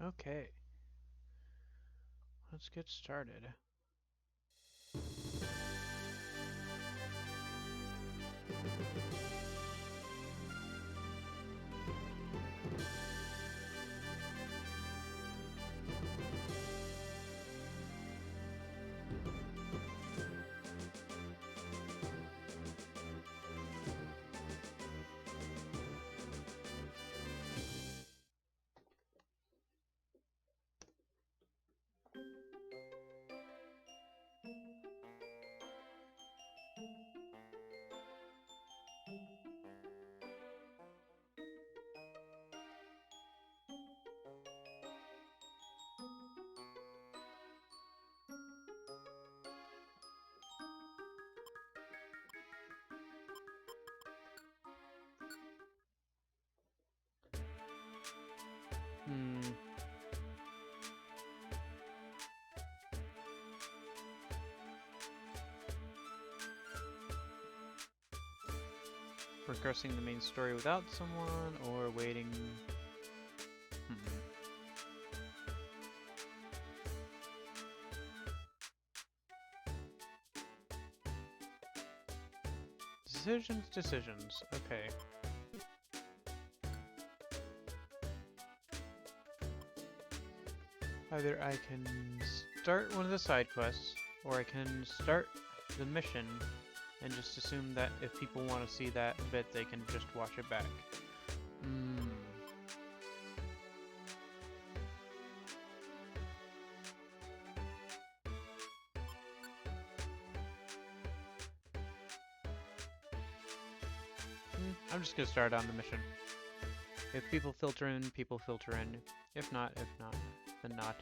Okay, let's get started. Hmm. Progressing the main story without someone or waiting. Hmm. Decisions. Okay. Either I can start one of the side quests, or I can start the mission and just assume that if people want to see that bit, they can just watch it back. Hmm. I'm just gonna start on the mission. If people filter in, people filter in. If not, then not.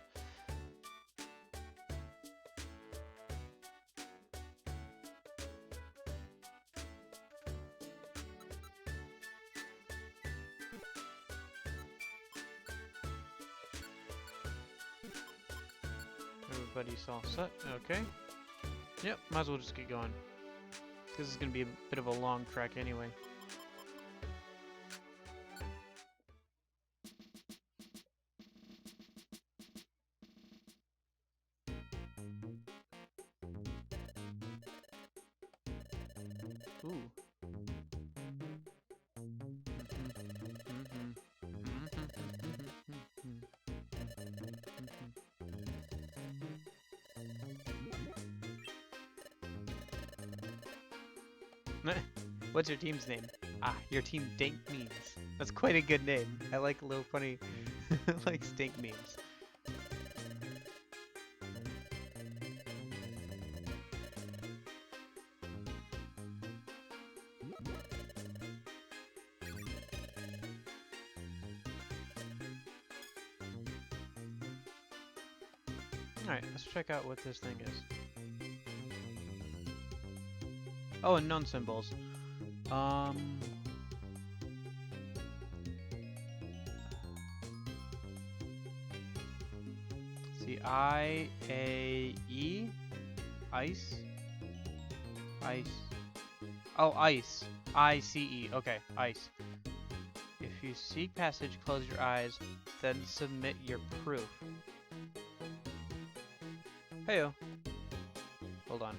Everybody's all set. Okay. Yep, might as well just get going. This is gonna be a bit of a long trek anyway. Ooh. What's your team's name? Ah, your team Dank Memes. That's quite a good name. I like a little funny, like stink memes. Alright, let's check out what this thing is. Oh, and known symbols. See, I-A-E? Ice? Ice. Oh, ice. I-C-E. Okay, ice. If you seek passage, close your eyes, then submit your proof. Heyo. Hold on.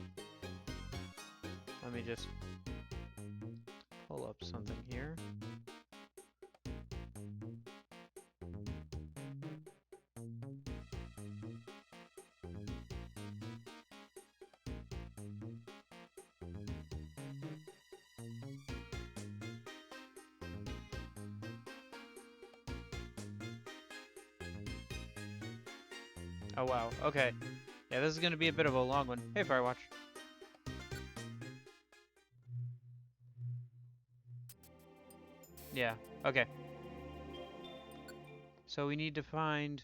Let me just pull up something here. Oh wow, okay. Yeah, this is gonna be a bit of a long one. Hey, Firewatch. Yeah, okay. So we need to find...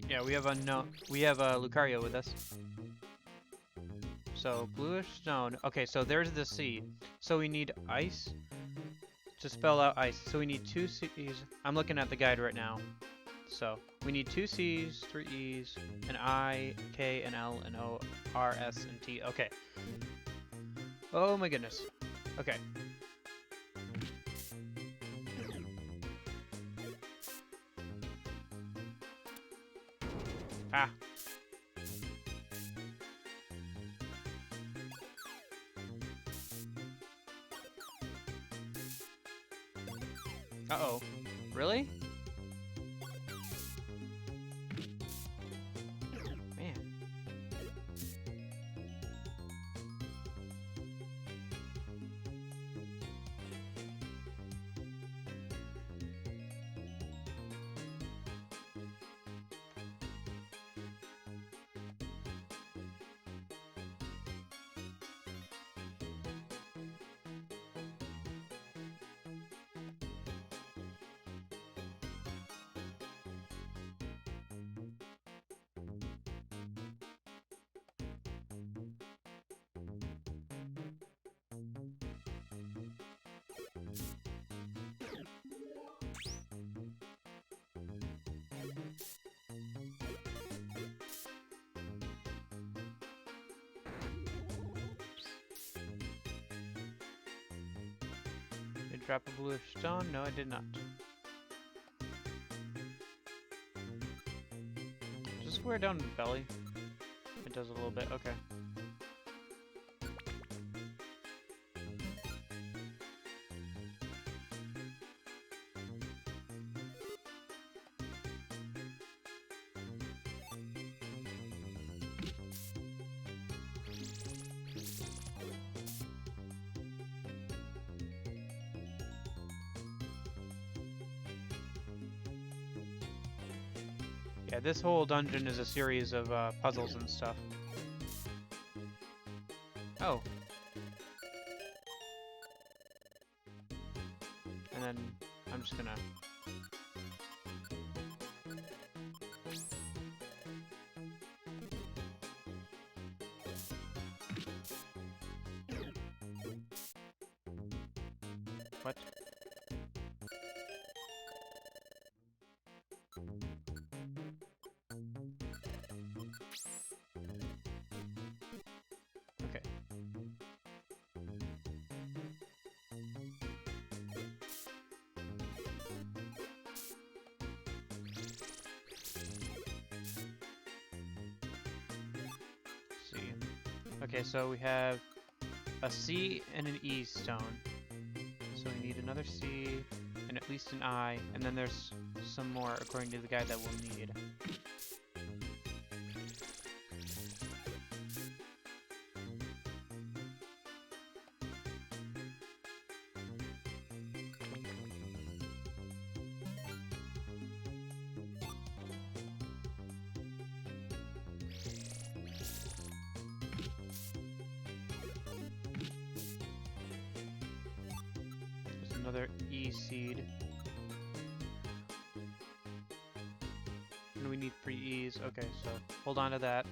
Yeah, we have Lucario with us. So, bluish stone. Okay, so there's the C. So we need ice to spell out ice. So we need 2 C's. I'm looking at the guide right now. So we need 2 C's, 3 E's, an I, K, an L, an O, R, S, and T. Okay. Oh my goodness. Okay. Ah. Uh-oh. Really? Man. Did it drop a bluish stone? No, it did not. Does this wear down the belly? It does a little bit, okay. Yeah, this whole dungeon is a series of puzzles and stuff. Oh. And then I'm just gonna... What? Okay. See. Okay, so we have a C and an E stone. So we need another C and at least an I, and then there's some more according to the guide that we'll need. There's another E seed. And we need 3 E's. Okay, so hold on to that.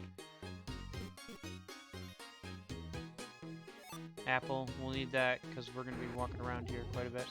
Apple, we'll need that because we're going to be walking around here quite a bit.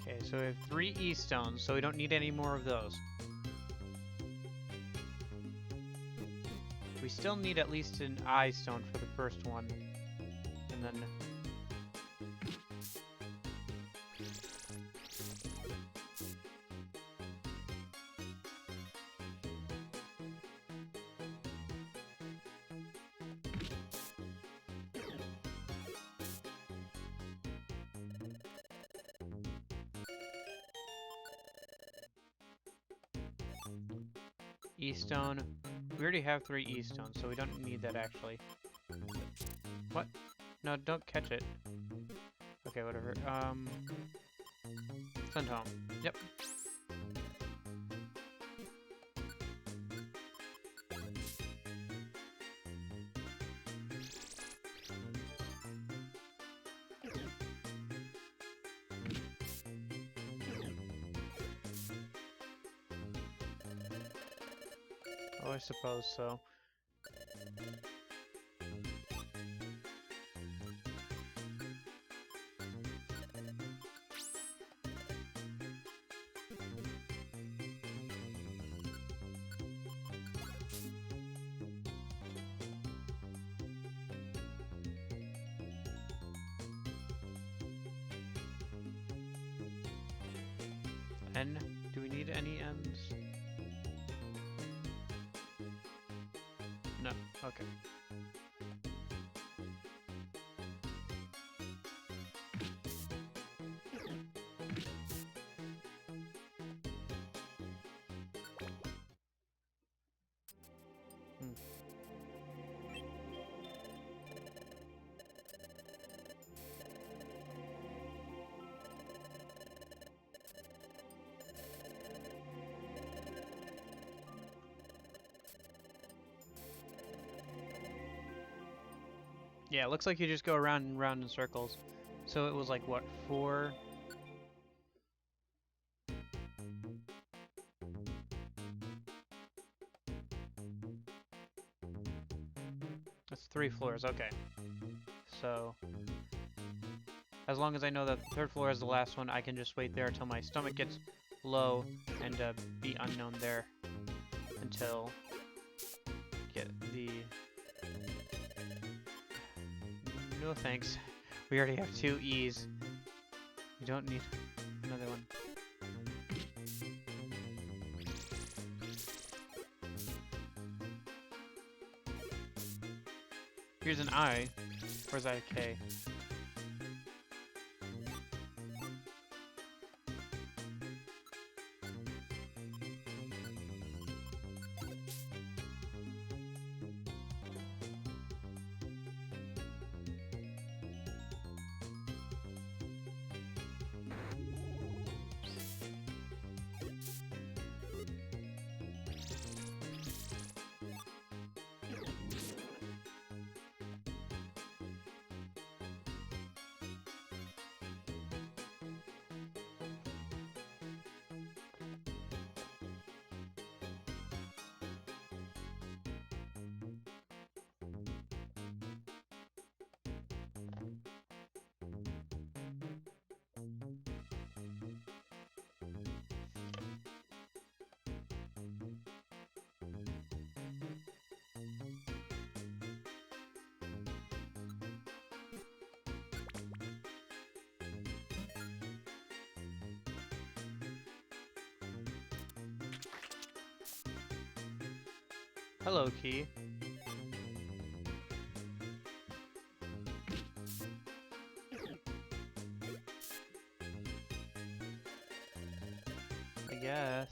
Okay, so we have 3 E stones, so we don't need any more of those. We still need at least an I stone for the first one. And then... E stone. We already have 3 E stones, so we don't need that actually. What? No, don't catch it. Okay, whatever. Send home. Yep. Oh, I suppose so. N? Do we need any N's? No. Okay. Yeah, it looks like you just go around and round in circles. So it was like, what, 4? That's 3 floors, okay. So, as long as I know that the 3rd floor is the last one, I can just wait there until my stomach gets low and be unknown there until get the... No thanks. We already have 2 E's. We don't need another one. Here's an I. Where's that a K? Hello, Key. I guess.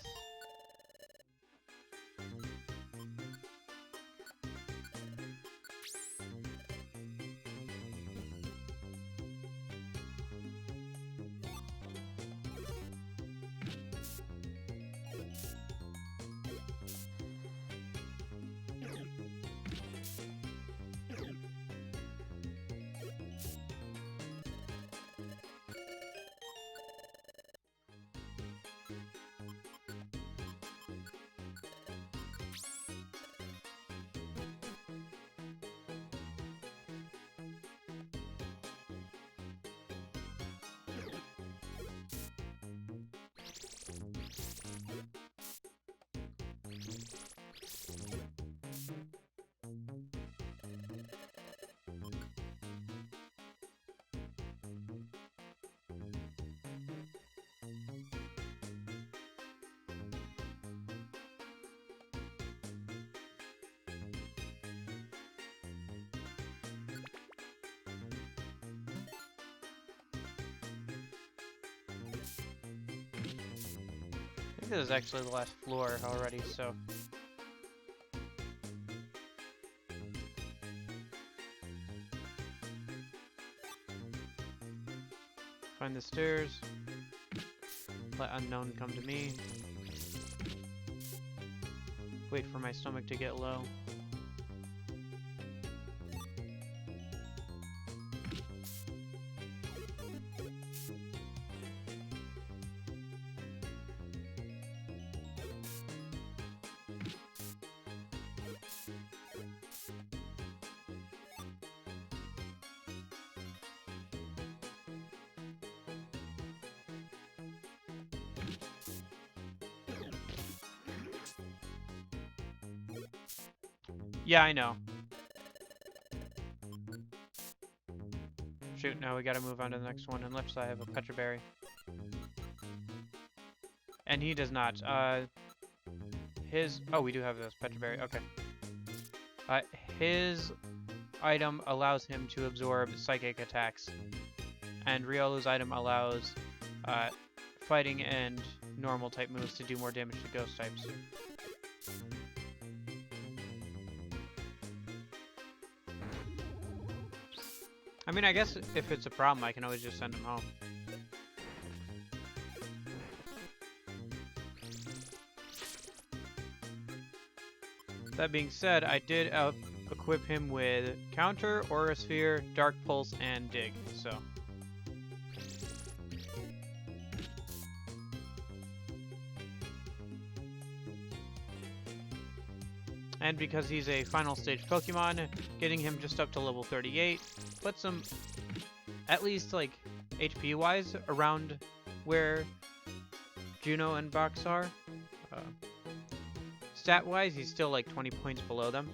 I think this is actually the last floor already, so... Find the stairs. Let unknown come to me. Wait for my stomach to get low. Yeah, I know. Shoot, now we gotta move on to the next one, unless I have a Petra Berry. And he does not. Oh, we do have this Petra Berry, okay. His item allows him to absorb psychic attacks. And Riolu's item allows fighting and normal type moves to do more damage to ghost types. I mean, I guess if it's a problem, I can always just send him home. That being said, I did equip him with Counter, Aura Sphere, Dark Pulse, and Dig, so. And because he's a final stage Pokemon, getting him just up to level 38 puts him at least like HP wise around where Juno and Box are. Stat wise, he's still like 20 points below them.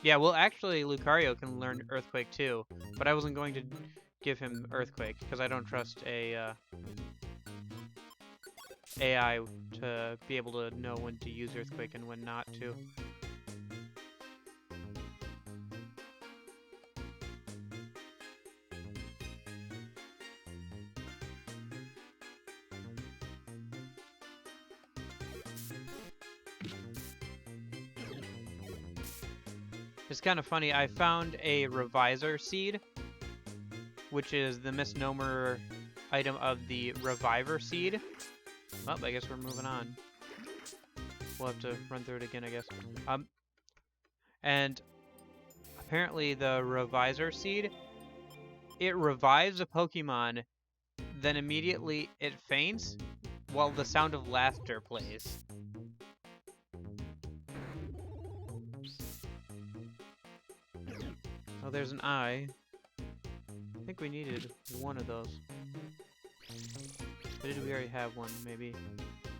Yeah, well actually Lucario can learn Earthquake too, but I wasn't going to give him Earthquake because I don't trust a AI to be able to know when to use Earthquake and when not to. It's kind of funny, I found a Reviser Seed, which is the misnomer item of the Reviver Seed. Well, I guess we're moving on. We'll have to run through it again, I guess. And apparently the Reviser Seed, it revives a Pokemon, then immediately it faints while the sound of laughter plays. Oh, there's an I. I think we needed one of those. Or did we already have one, maybe?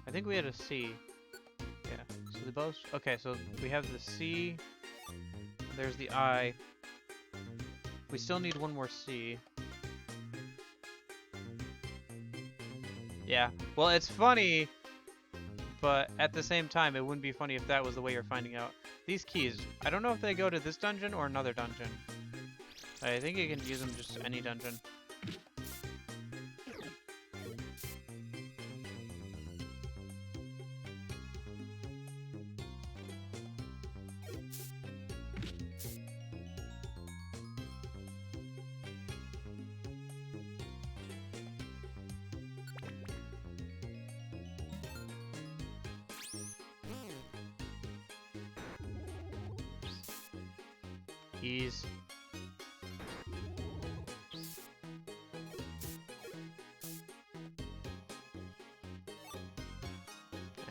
I think we had a C. Yeah, so the both. Okay, so we have the C. There's the I. We still need one more C. Yeah, well, it's funny, but at the same time, it wouldn't be funny if that was the way you're finding out. These keys, I don't know if they go to this dungeon or another dungeon. I think you can use them just any dungeon. Keys.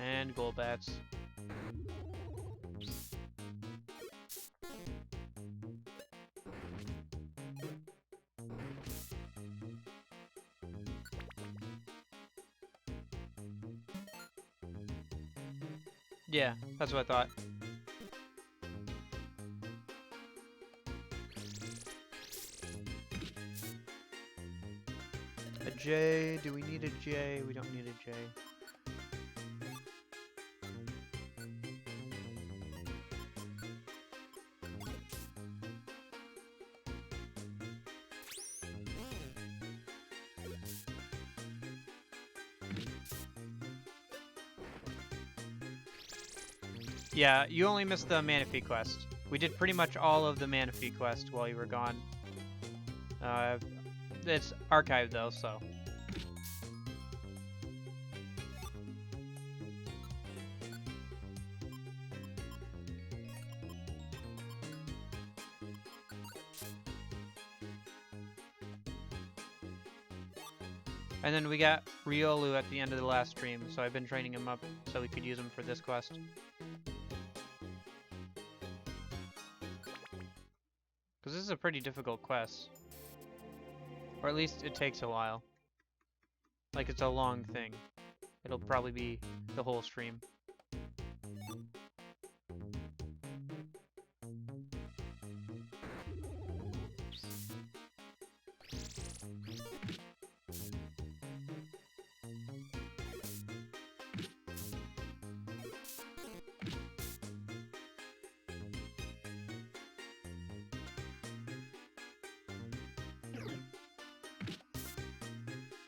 And Golbats. Yeah, that's what I thought. A J, do we need a J? We don't need a J. Yeah, you only missed the Manaphy quest. We did pretty much all of the Manaphy quest while you were gone. It's archived though, so. And then we got Riolu at the end of the last stream, so I've been training him up so we could use him for this quest. Because this is a pretty difficult quest. Or at least it takes a while. Like, it's a long thing. It'll probably be the whole stream.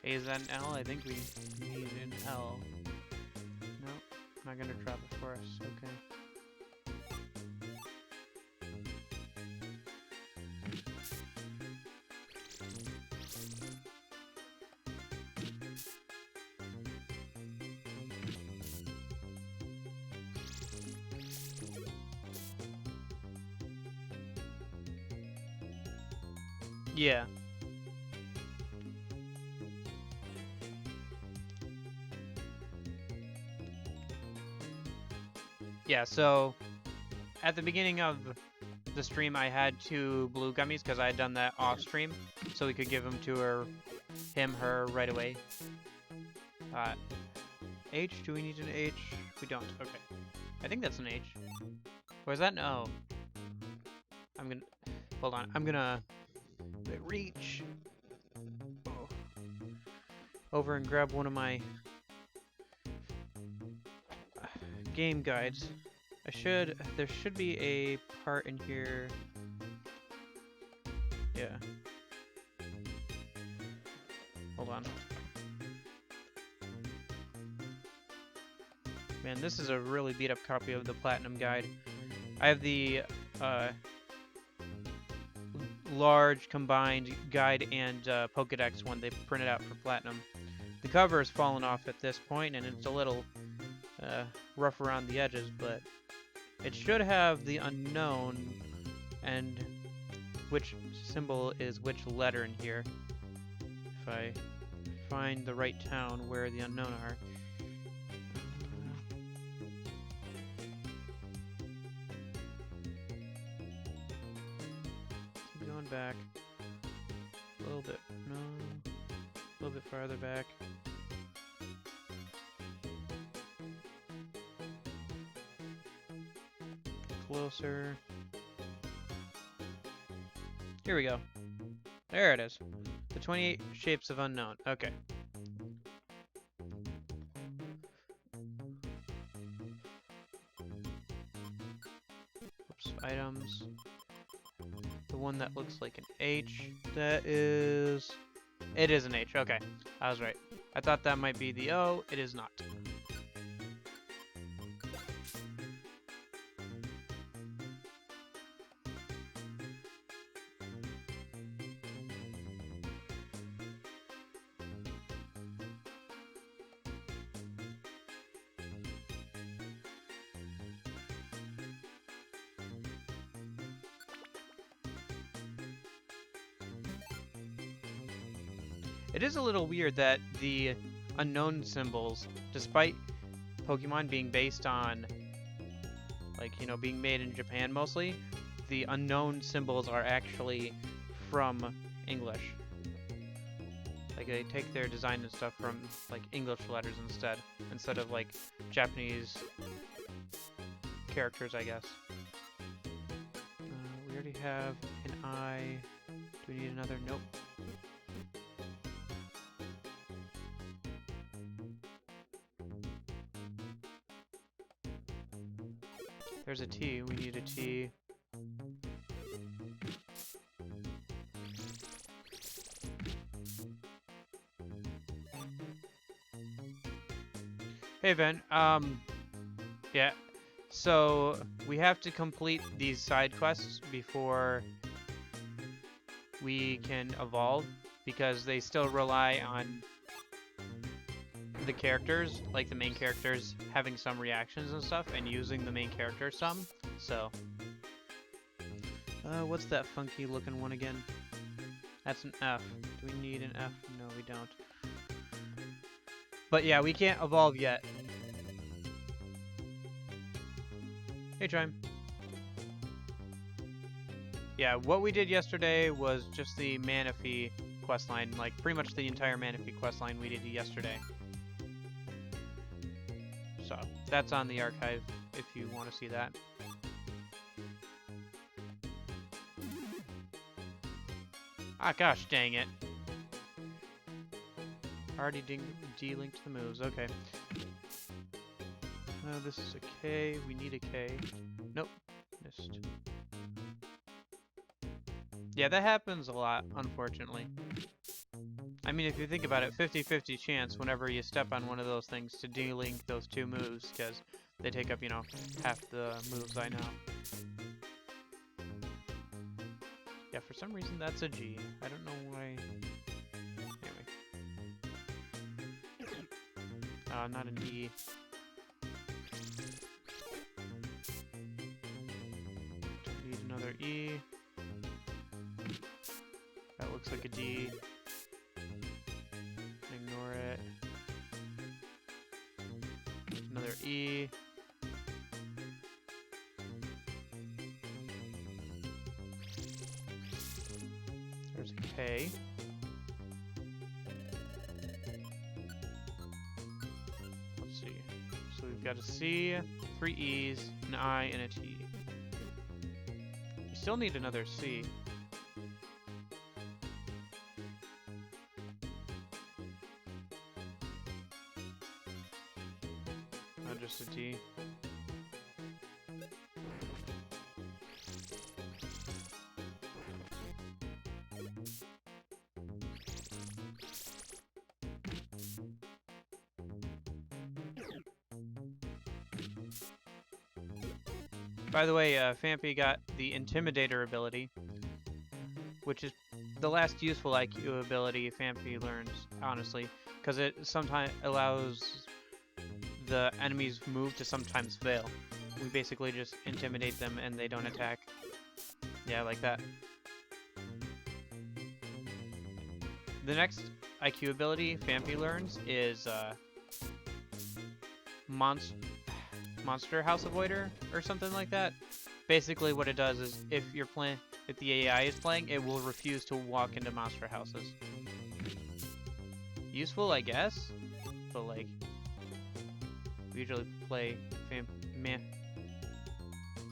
A, is that an L? I think we need an L. No, not gonna drop it for us. Okay. Yeah. Yeah, so at the beginning of the stream, I had 2 blue gummies because I had done that off stream, so we could give them to her right away. H, do we need an H? We don't, okay. I think that's an H. Or is that an O? Hold on, I'm gonna reach over and grab one of my game guides. There should be a part in here. Yeah. Hold on. Man, this is a really beat up copy of the Platinum Guide. I have the large combined guide and Pokedex one they printed out for Platinum. The cover has fallen off at this point and it's a little rough around the edges, but it should have the unknown and which symbol is which letter in here. If I find the right town where the unknown are. Keep going back. A little bit, no. A little bit farther back. Closer. Here we go. There it is. The 28 shapes of unknown. Okay. Oops. Items. The one that looks like an H. That is... It is an H. Okay. I was right. I thought that might be the O. It is not. It is a little weird that the unknown symbols, despite Pokemon being based on, like, you know, being made in Japan mostly, the unknown symbols are actually from English. Like, they take their design and stuff from, like, English letters instead of, like, Japanese characters, I guess. We already have an I. Do we need another? Nope. There's a T. We need a T. Hey, Ben. Yeah. So we have to complete these side quests before we can evolve, because they still rely on the characters, like the main characters, having some reactions and stuff, and using the main character some. So, what's that funky looking one again? That's an F. Do we need an F? No, we don't. But yeah, we can't evolve yet. Hey, Chime. Yeah, what we did yesterday was just the Manaphy questline, like pretty much the entire Manaphy questline we did yesterday. So that's on the archive if you want to see that. Ah, gosh, dang it. Already delinked the moves. Okay. This is a K. We need a K. Nope. Missed. Yeah, that happens a lot, unfortunately. I mean, if you think about it, 50-50 chance whenever you step on one of those things to delink those two moves, because they take up, you know, half the moves I know. Yeah, for some reason that's a G. I don't know why. Anyway. Not an E. Don't need another E. That looks like a D. Ignore it. Another E. There's a K. Let's see. So we've got a C, 3 E's, an I, and a T. We still need another C. Not just a D. By the way, Phanpy got the Intimidator ability, which is the last useful IQ ability Phanpy learns, honestly, because it sometimes allows the enemy's move to sometimes fail. We basically just intimidate them and they don't attack. Yeah, like that. The next IQ ability Phanpy learns is Monster House Avoider or something like that. Basically what it does is if the AI is playing, it will refuse to walk into monster houses. Useful, I guess, but like we usually play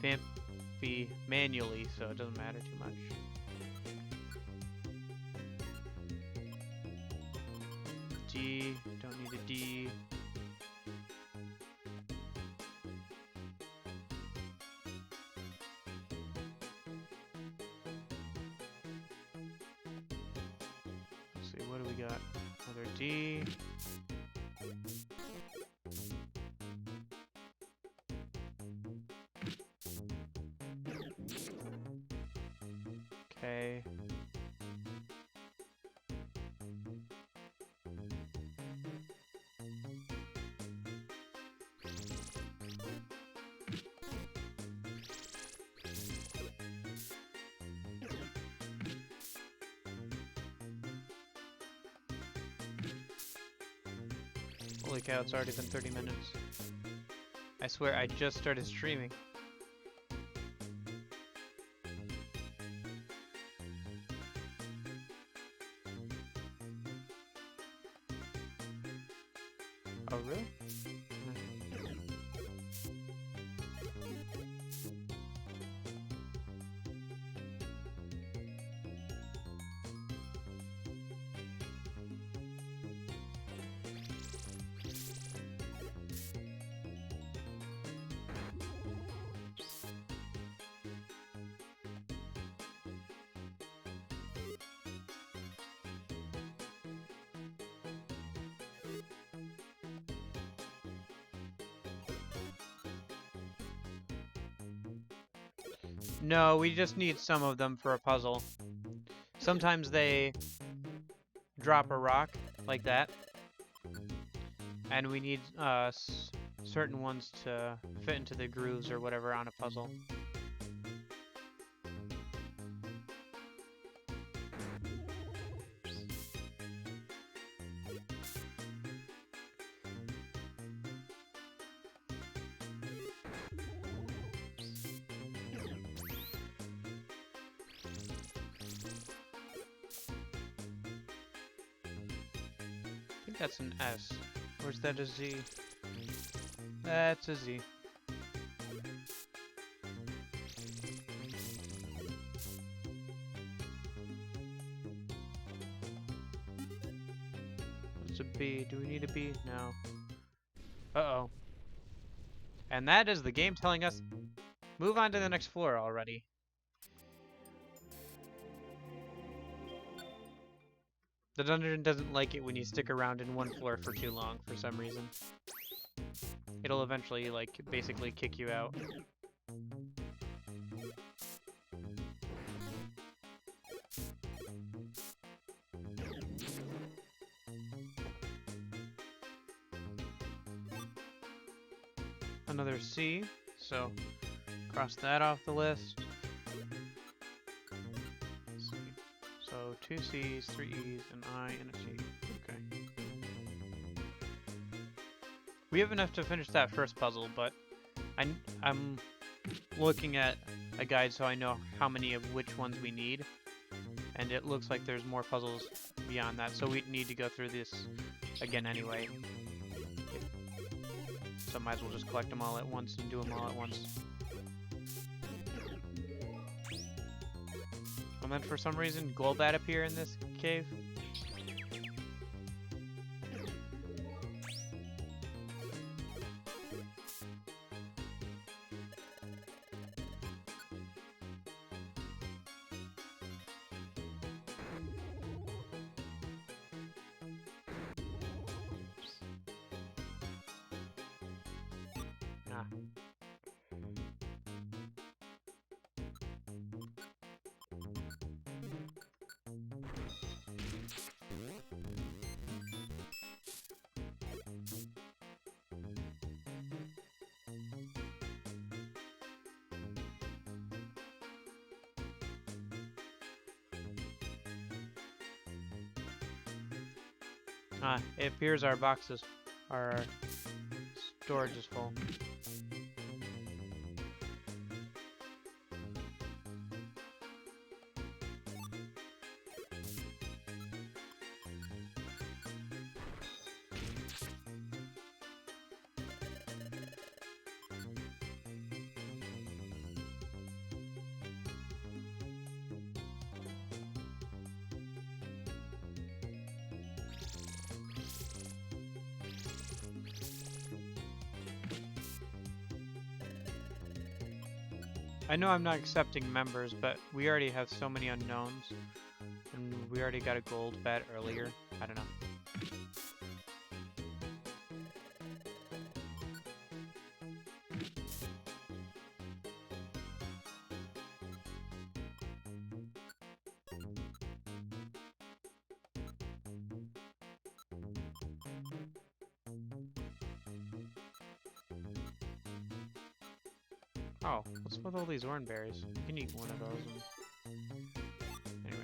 Phanpy manually, so it doesn't matter too much. D, don't need a D. Let's see, what do we got? Another D. Okay. Holy cow, it's already been 30 minutes. I swear, I just started streaming. Oh, really? No, we just need some of them for a puzzle. Sometimes they drop a rock like that, and we need certain ones to fit into the grooves or whatever on a puzzle. I think that's an S. Or is that a Z? That's a Z. What's a B? Do we need a B? No. Uh-oh. And that is the game telling us, move on to the next floor already. The dungeon doesn't like it when you stick around in one floor for too long for some reason. It'll eventually, like, basically kick you out. Another C, so cross that off the list. C. So 2 C's, 3 E's, an I, and a C. Okay. We have enough to finish that first puzzle, but I'm looking at a guide so I know how many of which ones we need. And it looks like there's more puzzles beyond that, so we need to go through this again anyway. So might as well just collect them all at once and do them all at once. And then for some reason, Golbat appear in this cave. Ah. It appears our boxes, our storage is full. I know I'm not accepting members, but we already have so many unknowns, and we already got a gold bet earlier. I don't know. Oh, what's with all these orange berries? You can eat one of those. Anyway.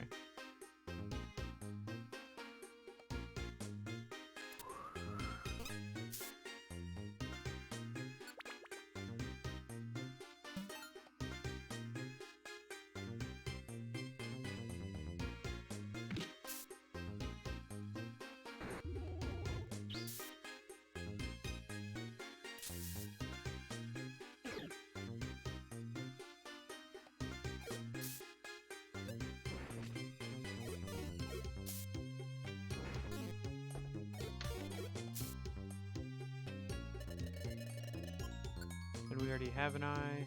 And we already have an eye.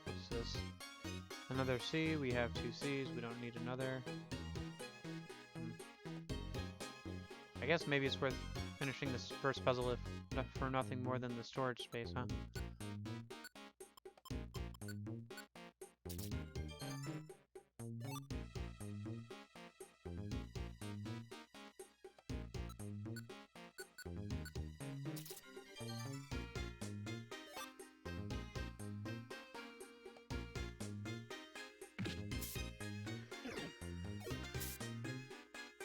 What's this? Another C. We have 2 C's. We don't need another. I guess maybe it's worth finishing this first puzzle if for nothing more than the storage space, huh?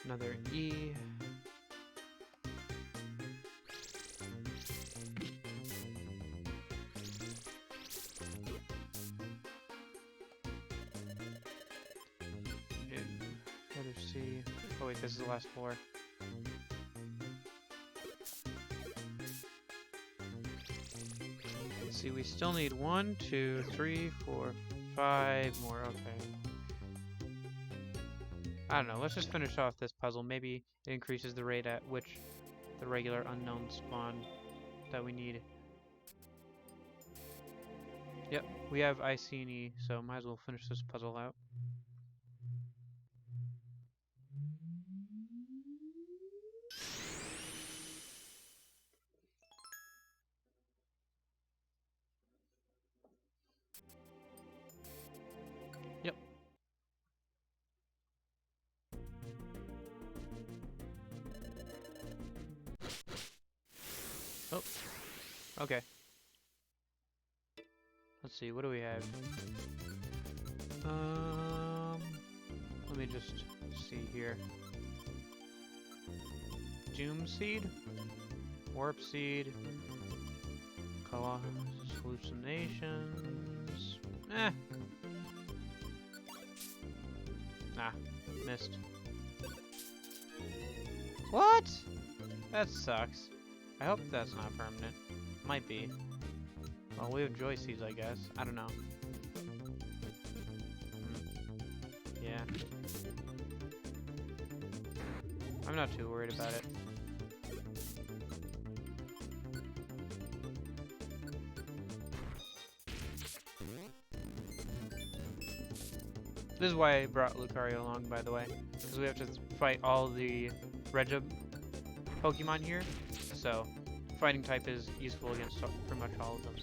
Another E. Letter C. Oh wait, this is the last floor. Let's see, we still need 1, 2, 3, 4, 5 more. Okay. I don't know. Let's just finish off this puzzle. Maybe it increases the rate at which the regular unknown spawn that we need. Yep, we have IC and E, so might as well finish this puzzle out. Yep. Oh, okay. Let's see, what do we have? Let me just see here. Doom Seed, Warp Seed, Hallucinations. Nah, missed. What? That sucks. I hope that's not permanent. Might be. Well, we have Joy Seeds, I guess. I don't know. Yeah. I'm not too worried about it. This is why I brought Lucario along, by the way. Because we have to fight all the Regib Pokemon here. So, fighting type is useful against pretty much all of them.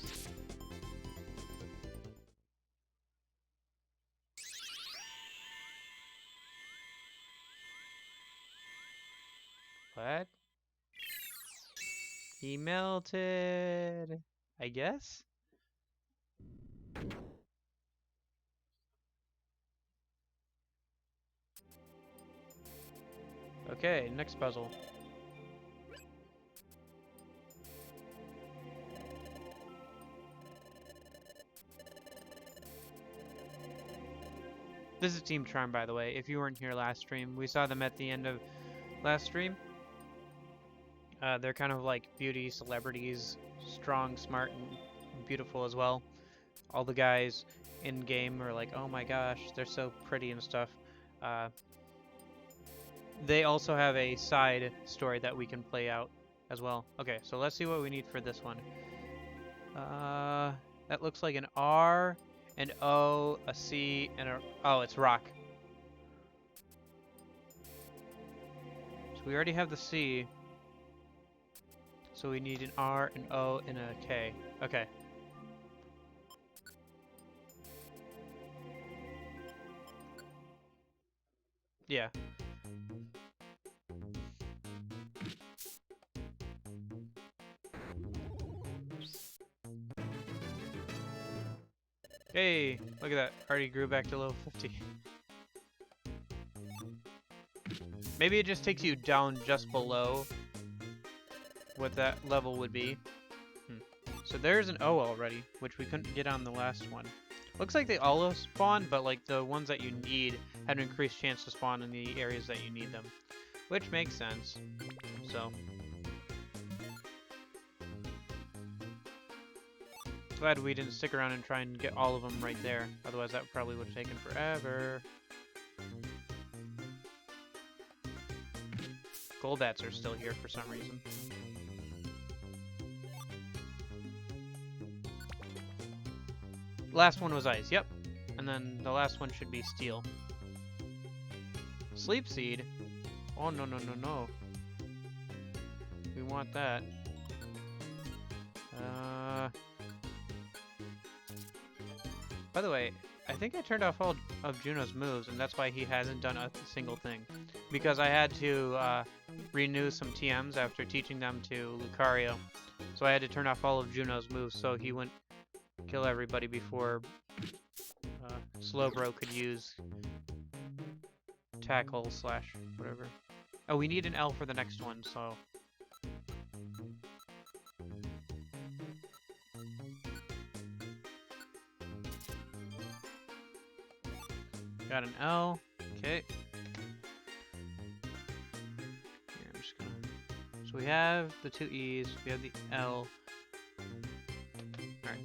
What? He melted, I guess? Okay, next puzzle. This is Team Charm, by the way. If you weren't here last stream, we saw them at the end of last stream. They're kind of like beauty celebrities, strong, smart, and beautiful as well. All the guys in game are like, oh my gosh, they're so pretty and stuff. They also have a side story that we can play out as well. Okay, so let's see what we need for this one. That looks like an R, an O, a C, and a... Oh, it's rock. So we already have the C. So we need an R, an O, and a K. Okay. Yeah. Hey, look at that. Already grew back to level 50. Maybe it just takes you down just below what that level would be. So there's an O already, which we couldn't get on the last one. Looks like they all spawn, but like the ones that you need have an increased chance to spawn in the areas that you need them. Which makes sense. So. Glad we didn't stick around and try and get all of them right there. Otherwise that probably would have taken forever. Golbats are still here for some reason. Last one was ice, yep. And then the last one should be steel. Sleep Seed? Oh, no, no, no, no. We want that. By the way, I think I turned off all of Juno's moves, and that's why he hasn't done a single thing. Because I had to renew some TMs after teaching them to Lucario. So I had to turn off all of Juno's moves so he wouldn't kill everybody before Slowbro could use tackle slash whatever. Oh, we need an L for the next one, so... Got an L. Okay. Here, I'm just gonna... So we have the two E's, we have the L. Alright.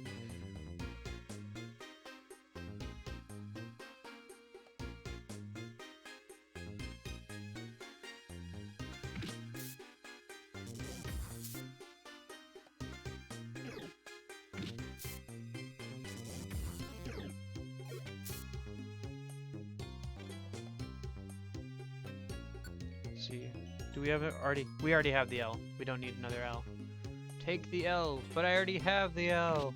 See, do we have it already? We already have the L. We don't need another L. Take the L, but I already have the L.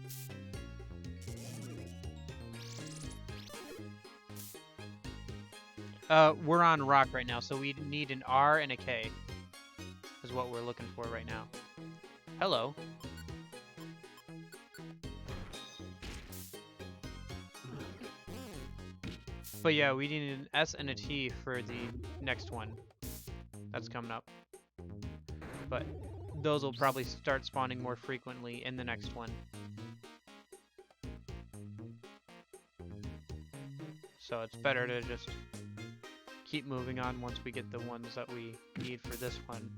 We're on rock right now, so we need an R and a K. Is what we're looking for right now. Hello. But yeah, we need an S and a T for the next one. That's coming up. But those will probably start spawning more frequently in the next one. So it's better to just keep moving on once we get the ones that we need for this one.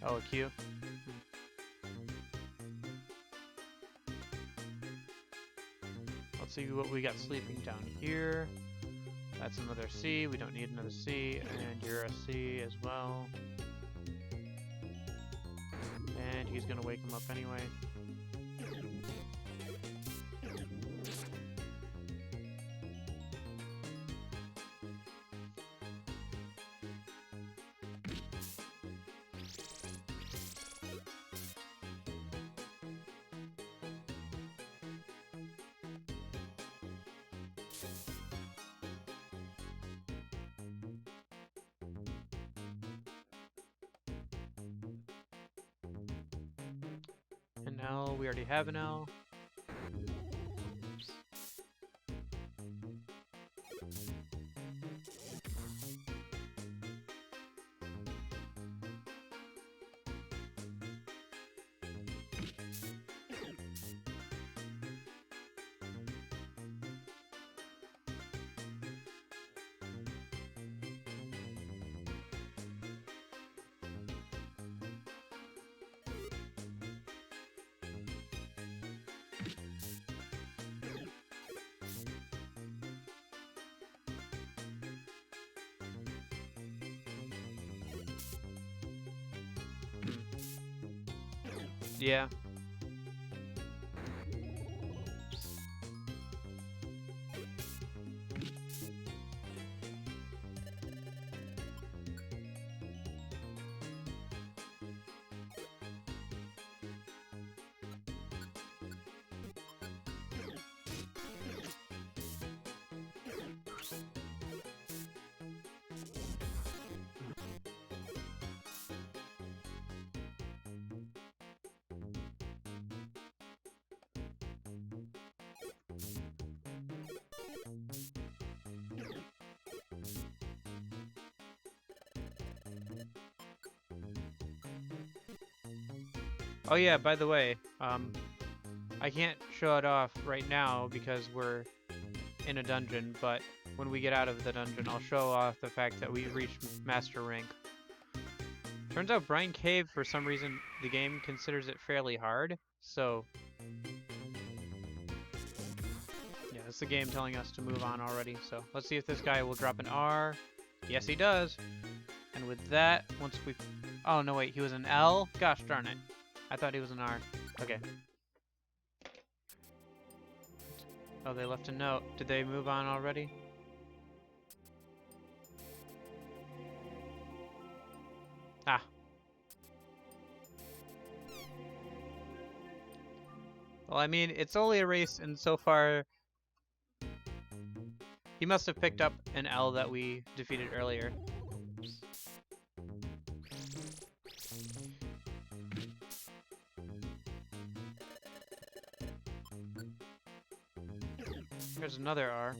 Oh, a Q? Let's see what we got sleeping down here. That's another C. We don't need another C. And you're a C as well. And he's gonna wake him up anyway. An L, we already have an L. Yeah. Oh yeah, by the way, I can't show it off right now because we're in a dungeon, but when we get out of the dungeon, I'll show off the fact that we reached Master Rank. Turns out Brine Cave, for some reason, the game considers it fairly hard, so... Yeah, it's the game telling us to move on already, so let's see if this guy will drop an R. Yes, he does. And with that, once we... Oh, no, wait. He was an L? Gosh darn it. I thought he was an R. Okay. Oh, they left a note. Did they move on already? Ah. Well, I mean, it's only a race, and so far... He must have picked up an L that we defeated earlier. There's another R.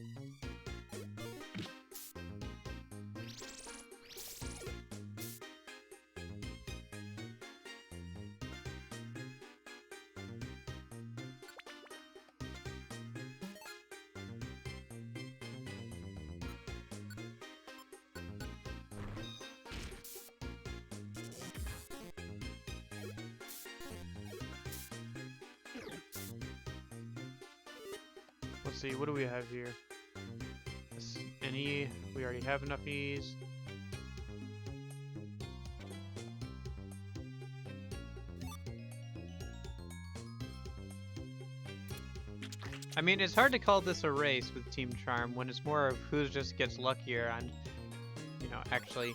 Let's see, what do we have here? An E. We already have enough E's. I mean, it's hard to call this a race with Team Charm when it's more of who just gets luckier on, you know, actually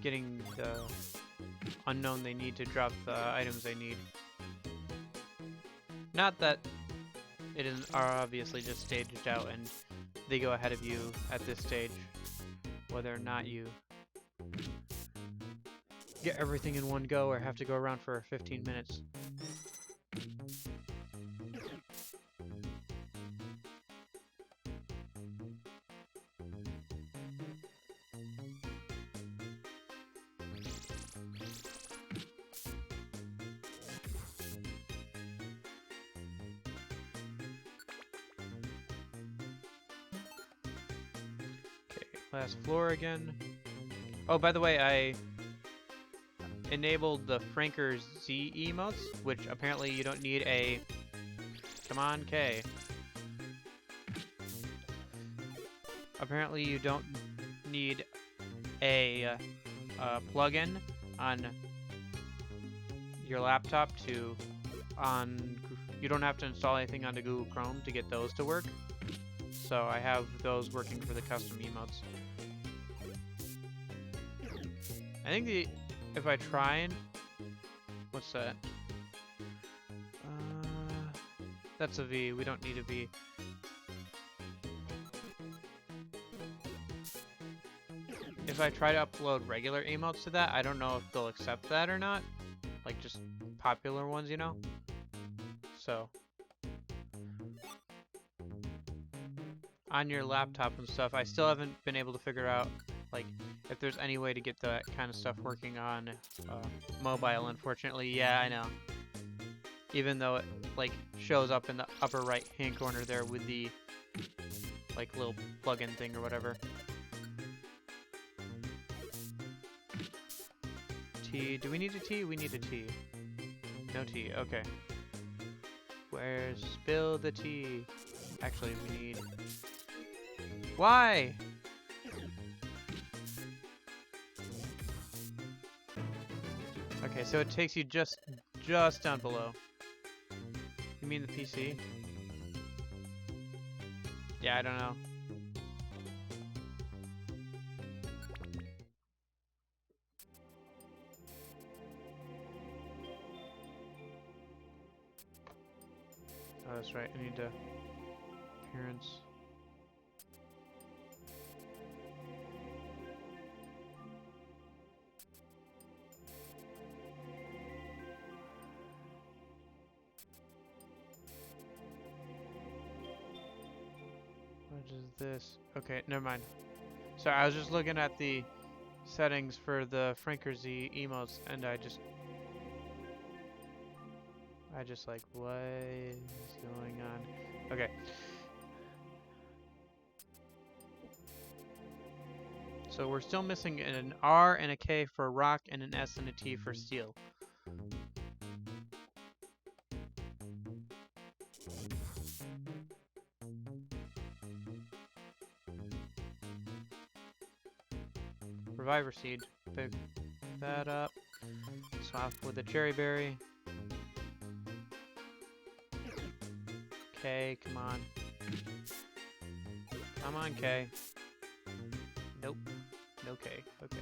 getting the unknown they need to drop the items they need. Not that it are obviously just staged out and they go ahead of you at this stage, whether or not you get everything in one go or have to go around for 15 minutes. Last floor again. Oh, by the way, I enabled the Franker Z emotes, which apparently you don't need a... Come on, K. Apparently you don't need a plugin on your laptop to... You don't have to install anything onto Google Chrome to get those to work. So I have those working for the custom emotes. I think if I try and... What's that? That's a V. We don't need a V. If I try to upload regular emotes to that, I don't know if they'll accept that or not. Like just popular ones, you know? So... on your laptop and stuff, I still haven't been able to figure out, like, if there's any way to get that kind of stuff working on mobile, unfortunately. Yeah, I know. Even though it, like, shows up in the upper right-hand corner there with the, like, little plug-in thing or whatever. T. Do we need a T? We need a T. No T. Okay. Where's... Spill the tea. Actually, we need... Why? Okay, so it takes you just down below. You mean the PC? Yeah, I don't know. Oh, that's right. I need to... Appearance... What is this? Okay, never mind. Sorry, I was just looking at the settings for the Franker Z emotes, and I just like, what is going on? Okay. So we're still missing an R and a K for rock and an S and a T for steel. Reviver Seed. Pick that up. Swap with a Cherry Berry. Okay, come on. Come on, K. Nope. No K. Okay.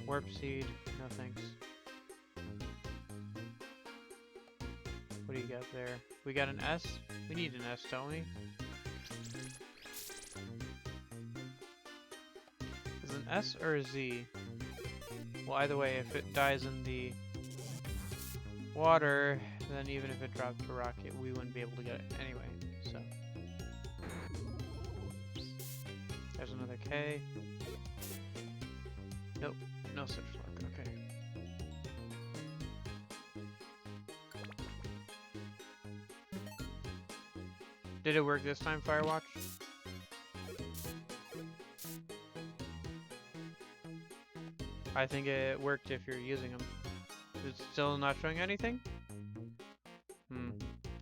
Warp Seed. No thanks. What do you got there? We got an S? We need an S, don't we? Is it an S or a Z? Well, either way, if it dies in the water, then even if it dropped a rocket, we wouldn't be able to get it anyway, so. There's another K. Nope, no such luck, okay. Did it work this time, Firewatch? I think it worked if you're using them. It's still not showing anything?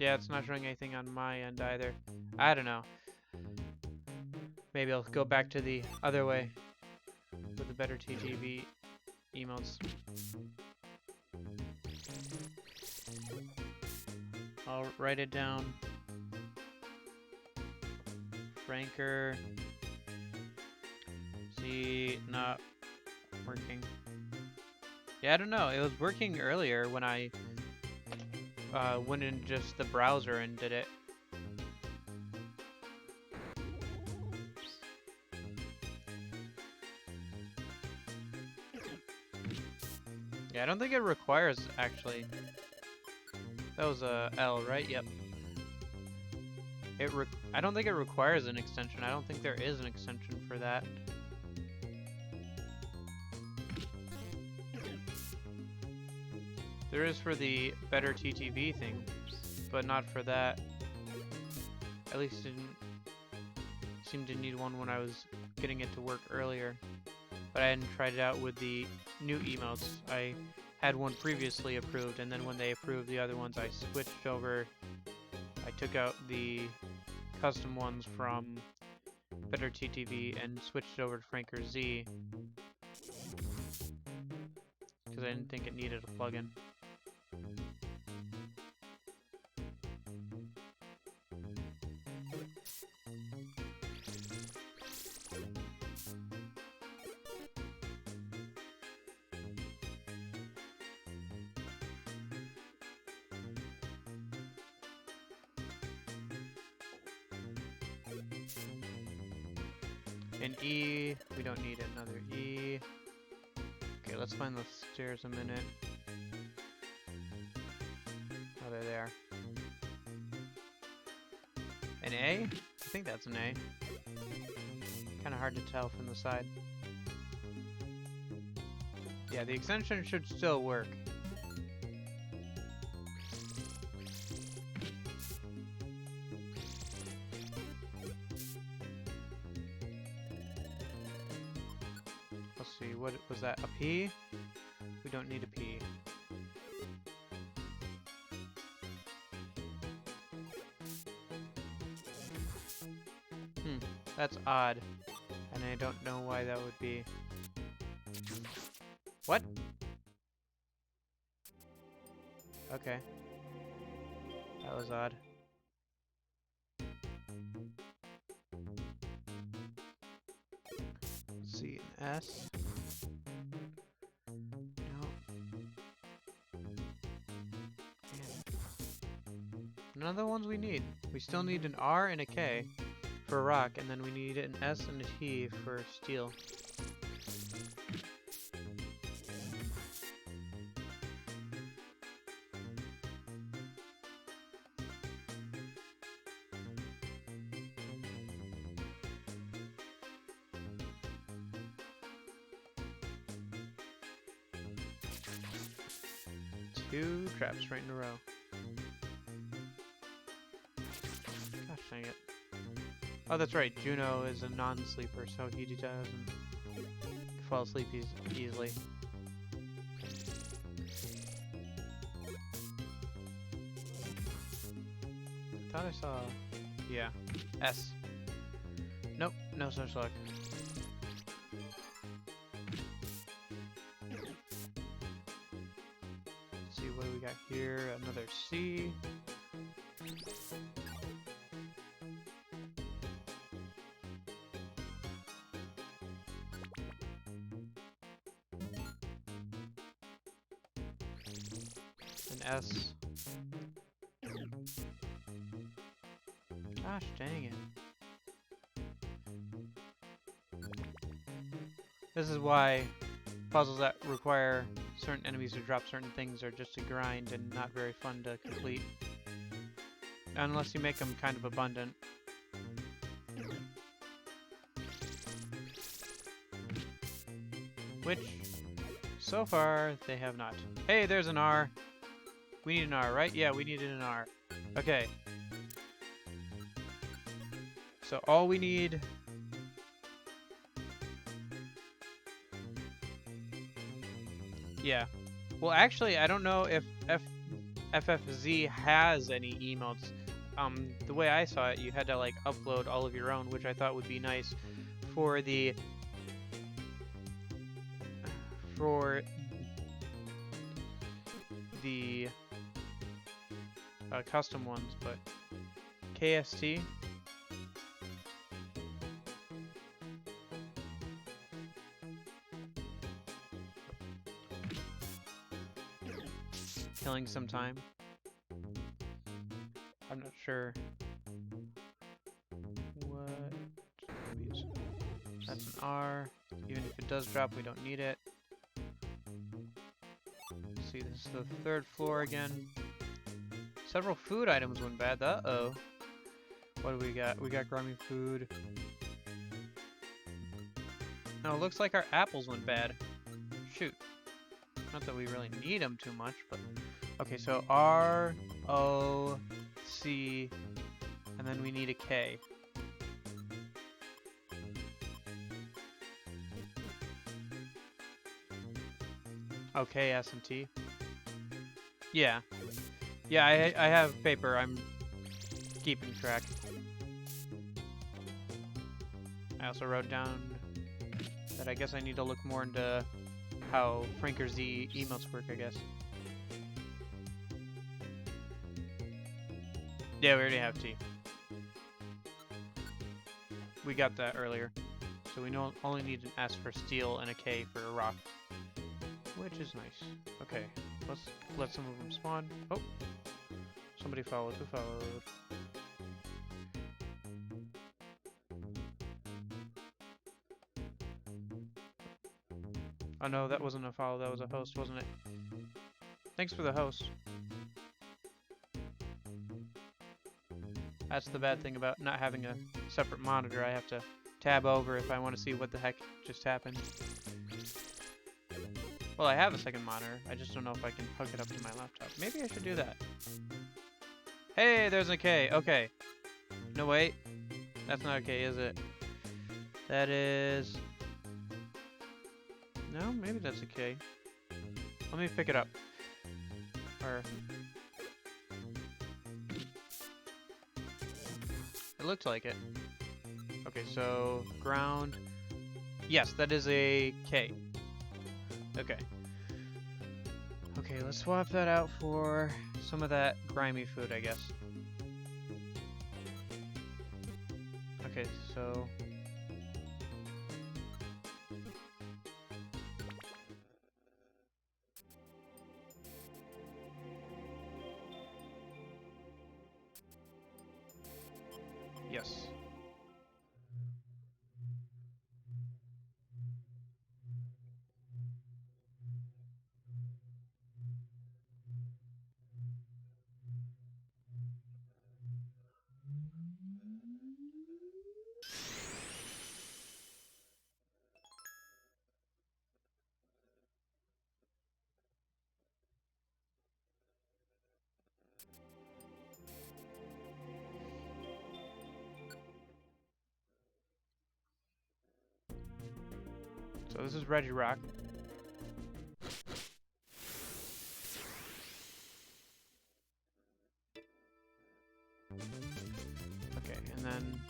Yeah, it's not showing anything on my end either. I don't know. Maybe I'll go back to the other way with the better TTV emotes. I'll write it down. Franker Z not working. Yeah, I don't know. It was working earlier when I went in just the browser and did it. Yeah, I don't think it requires, actually. That was a L, right? Yep. I don't think it requires an extension. I don't think there is an extension for that. There is for the better TTV thing, but not for that. At least didn't seem to need one when I was getting it to work earlier. But I hadn't tried it out with the new emotes. I had one previously approved, and then when they approved the other ones, I switched over. I took out the custom ones from Better TTV and switched over to Franker Z because I didn't think it needed a plugin. An E, we don't need another E. Okay, let's find the stairs a minute. Oh, they're there. An A? I think that's an A. Kind of hard to tell from the side. Yeah, the extension should still work. Let's see, what was that? A P? We don't need a P. That's odd. And I don't know why that would be. What? Okay. That was odd. Let's see, an S. No. None of the ones we need. We still need an R and a K for rock, and then we need an S and a T for steel. Two traps right in a row. Gosh dang it. Oh, that's right. Juno is a non-sleeper, so he doesn't fall asleep easily. I thought I saw... yeah. S. Nope, no such luck. Let's see, what do we got here? Another C. An S. Gosh dang it. This is why puzzles that require certain enemies to drop certain things are just a grind and not very fun to complete. Unless you make them kind of abundant. Which, so far, they have not. Hey, there's an R. We need an R, right? Yeah, we needed an R. Okay. So all we need... Yeah. Well, actually, I don't know if FFZ has any emotes. The way I saw it, you had to, like, upload all of your own, which I thought would be nice for the... custom ones, but... KST? Killing some time. I'm not sure what that's an R. Even if it does drop, we don't need it. Let's see, this is the third floor again. Several food items went bad. Uh-oh. What do we got? We got grimy food. No, it looks like our apples went bad. Shoot. Not that we really need them too much, but... Okay, so R, O, C, and then we need a K. Okay, S and T. Yeah. Yeah, I have paper. I'm keeping track. I also wrote down that I guess I need to look more into how FrankerZ emotes work, I guess. Yeah, we already have T. We got that earlier. So we only need an S for steel and a K for a rock. Which is nice. Okay, let's let some of them spawn. Oh! Somebody followed. Who followed? Oh no, that wasn't a follow, that was a host, wasn't it? Thanks for the host. That's the bad thing about not having a separate monitor. I have to tab over if I want to see what the heck just happened. Well, I have a second monitor. I just don't know if I can hook it up to my laptop. Maybe I should do that. Hey, there's a K. Okay. No, wait. That's not a K, is it? That is... No, maybe that's a K. Let me pick it up. Or... It looks like it. Okay, so ground. Yes, that is a K. Okay. Okay, let's swap that out for some of that grimy food, I guess. Okay, so... Yes. So this is Regirock. Okay, and then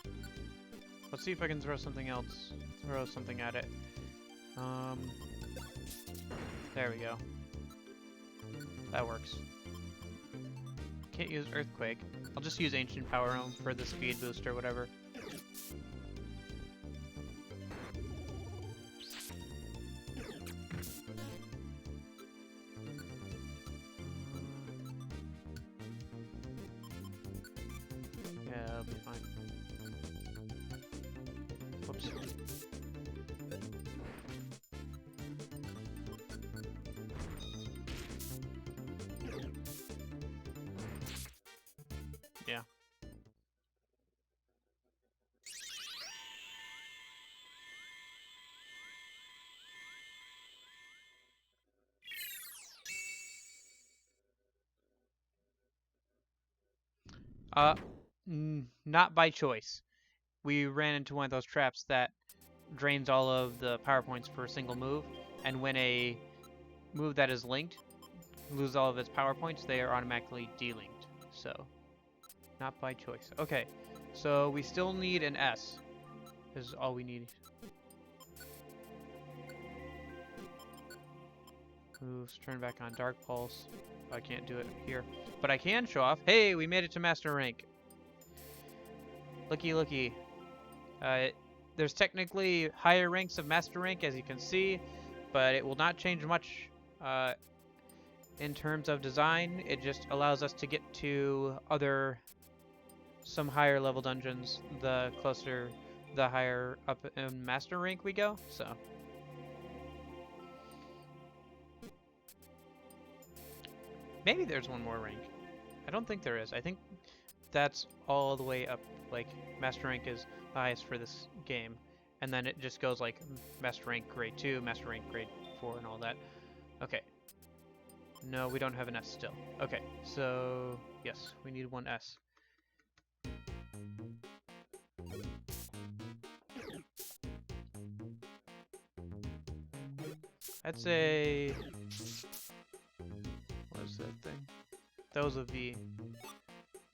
Let's see if I can throw something else. Throw something at it. There we go. That works. Can't use Earthquake. I'll just use Ancient Power Home for the speed boost or whatever. Yeah, that'll be fine. Whoops. Yeah. Not by choice. We ran into one of those traps that drains all of the power points for a single move, and when a move that is linked loses all of its power points, they are automatically delinked. So, not by choice. Okay, so we still need an S. This is all we need. Moves, turn back on Dark Pulse. I can't do it here. But I can show off. Hey, we made it to Master Rank. Looky, looky. There's technically higher ranks of Master Rank, as you can see, but it will not change much in terms of design. It just allows us to get to some higher level dungeons the closer, the higher up in Master Rank we go, so. Maybe there's one more rank. I don't think there is. I think that's all the way up. Like, Master Rank is the highest for this game. And then it just goes like Master Rank Grade 2, Master Rank Grade 4, and all that. Okay. No, we don't have an S still. Okay, so yes, we need one S. I'd say... What is that thing? That was a V.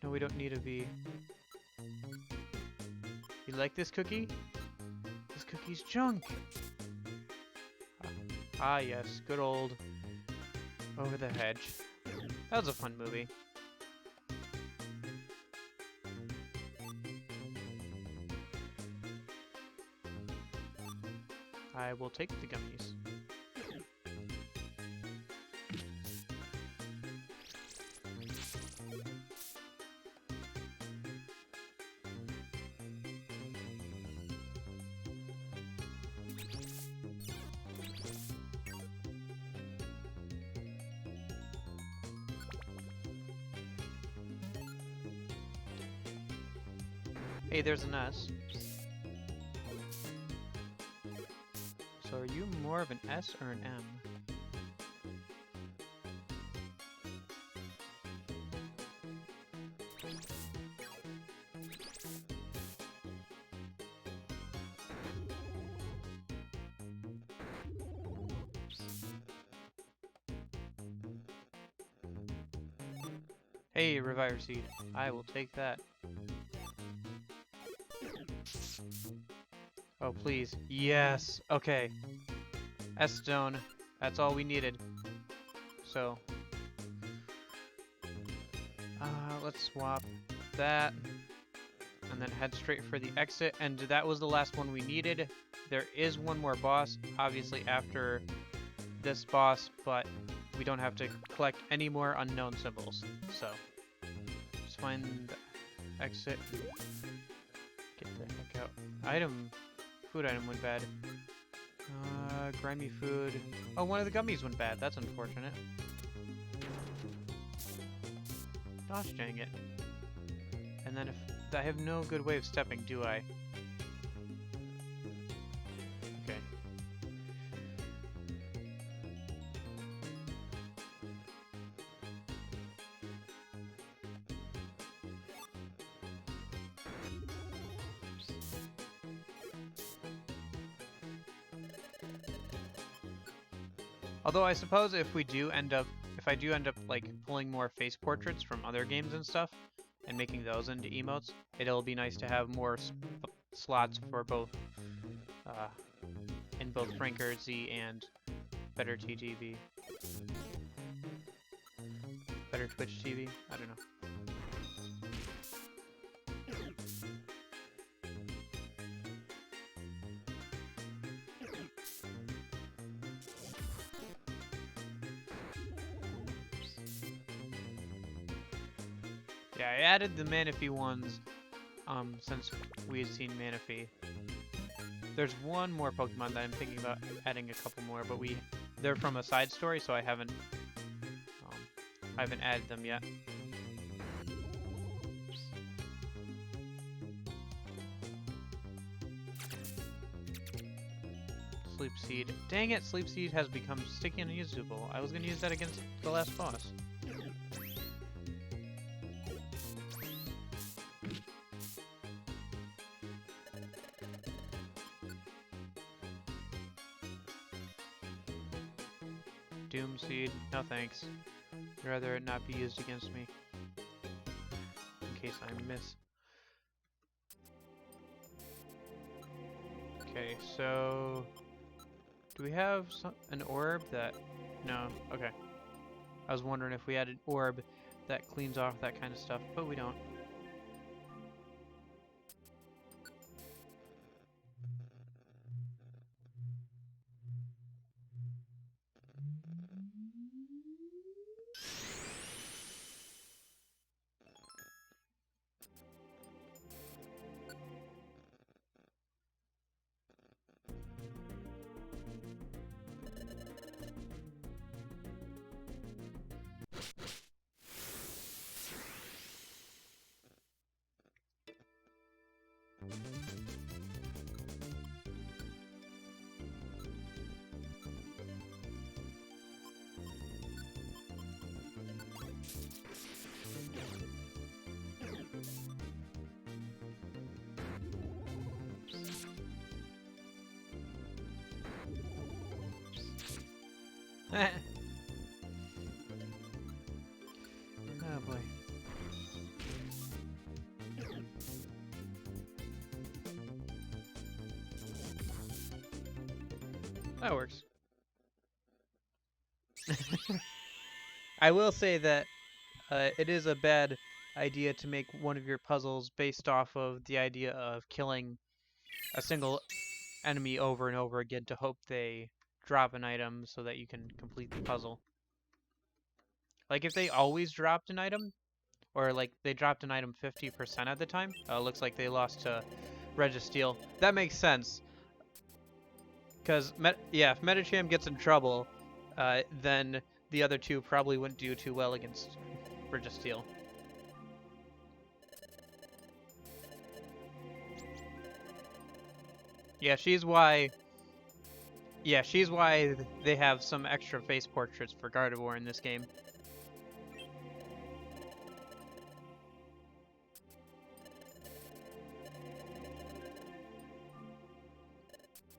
No, we don't need a V. You like this cookie? This cookie's junk! Ah yes, good old Over the Hedge. That was a fun movie. I will take the gummies. Hey, there's an S. So are you more of an S or an M? Hey, Reviver Seed. I will take that. Oh, please. Yes! Okay. S-Stone. That's all we needed. So. Let's swap that. And then head straight for the exit. And that was the last one we needed. There is one more boss, obviously, after this boss, but we don't have to collect any more unknown symbols. So. Just find the exit. Get the heck out. Item. Food item went bad. Grimy food. Oh, one of the gummies went bad. That's unfortunate. Gosh dang it. And then if I have no good way of stepping, do I? Okay. Although I suppose if I do end up like pulling more face portraits from other games and stuff, and making those into emotes, it'll be nice to have more slots for both, uh, in both Franker Z and Better TTV. Better Twitch TV? I don't know. Yeah, I added the Manaphy ones, since we had seen Manaphy. There's one more Pokemon that I'm thinking about adding a couple more, but they're from a side story, so I haven't added them yet. Sleep Seed. Dang it, Sleep Seed has become sticky and unusable. I was gonna use that against the last boss. Doom Seed, no thanks. I'd rather it not be used against me. In case I miss. Okay, so... do we have an orb that... no, okay. I was wondering if we had an orb that cleans off that kind of stuff, but we don't. Oh boy. That works. I will say that it is a bad idea to make one of your puzzles based off of the idea of killing a single enemy over and over again to hope they drop an item so that you can complete the puzzle. Like if they always dropped an item, or like they dropped an item 50% of the time, looks like they lost to Registeel. That makes sense. Because, yeah, if Medicham gets in trouble, then the other two probably wouldn't do too well against Registeel. Yeah, she's why they have some extra face portraits for Gardevoir in this game.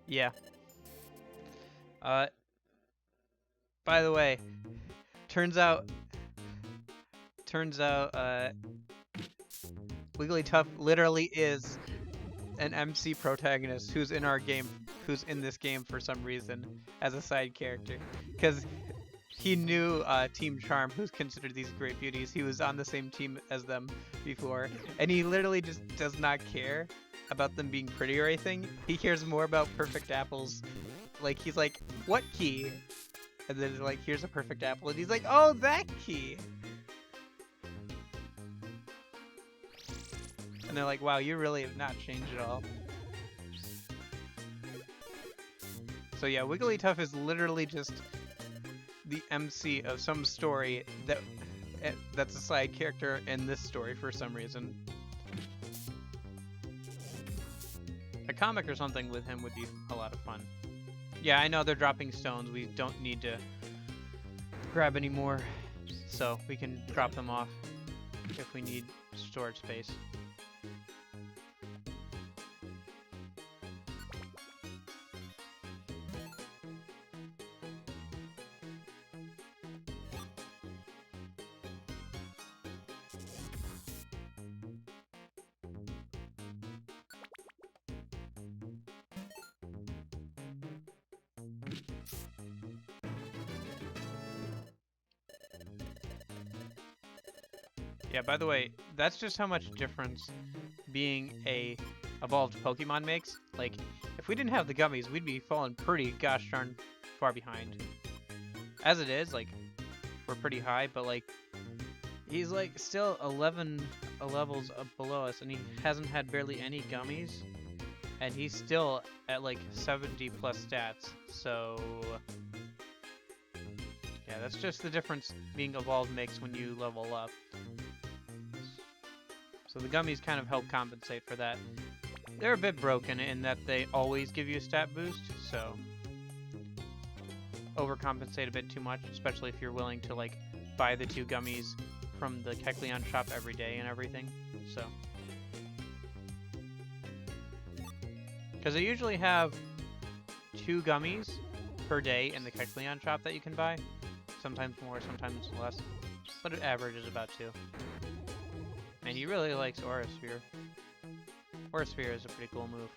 Yeah. By the way, turns out, Wigglytuff literally is an MC protagonist who's in this game for some reason as a side character, because he knew Team Charm, who's considered these great beauties. He was on the same team as them before, and he literally just does not care about them being pretty or anything. He cares more about perfect apples. Like, he's like, what key? And then like, here's a perfect apple, and he's like, oh, that key. And they're like, wow, you really have not changed at all. So yeah, Wigglytuff is literally just the MC of some story that's a side character in this story for some reason. A comic or something with him would be a lot of fun. Yeah, I know they're dropping stones. We don't need to grab any more, so we can drop them off if we need storage space. Yeah, by the way, that's just how much difference being a evolved Pokemon makes. Like, if we didn't have the gummies, we'd be falling pretty gosh darn far behind. As it is, like, we're pretty high, but like, he's like still 11 levels up below us, and he hasn't had barely any gummies, and he's still at like 70 plus stats. So yeah, that's just the difference being evolved makes when you level up. So the gummies kind of help compensate for that. They're a bit broken in that they always give you a stat boost, so overcompensate a bit too much, especially if you're willing to like buy the 2 gummies from the Kecleon shop every day and everything. So, because they usually have 2 gummies per day in the Kecleon shop that you can buy. Sometimes more, sometimes less, but it averages about 2. And he really likes Aura Sphere. Aura Sphere is a pretty cool move.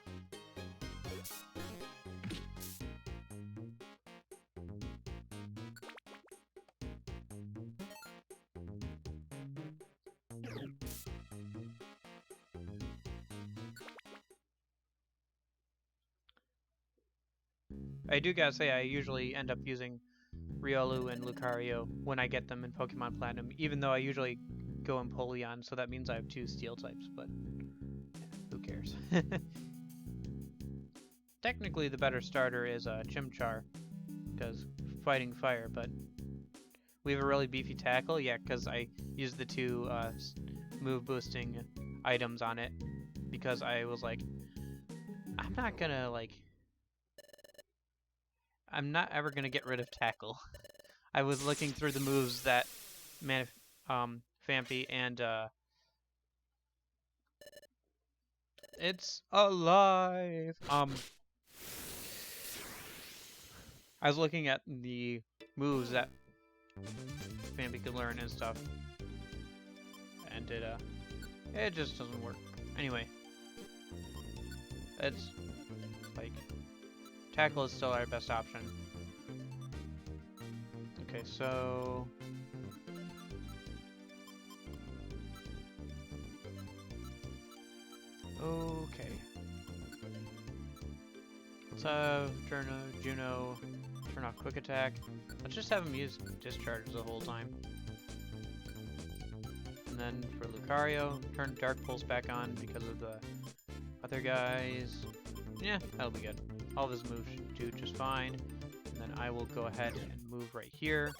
I do gotta say, I usually end up using Riolu and Lucario when I get them in Pokemon Platinum, even though I usually go in Empoleon, so that means I have 2 Steel types, but who cares? Technically, the better starter is Chimchar, because fighting fire, but we have a really beefy tackle, yeah, because I used the 2 move boosting items on it, because I was like, I'm not ever gonna get rid of tackle. I was looking through the moves that Phanpy and it's alive. I was looking at the moves that Phanpy could learn and stuff, and it just doesn't work. Anyway, it's like tackle is still our best option. Okay, so okay. Let's have Juno turn off quick attack. Let's just have him use discharge the whole time. And then for Lucario, turn Dark Pulse back on because of the other guys. Yeah, that'll be good. All of his moves should do just fine. And then I will go ahead and move right here.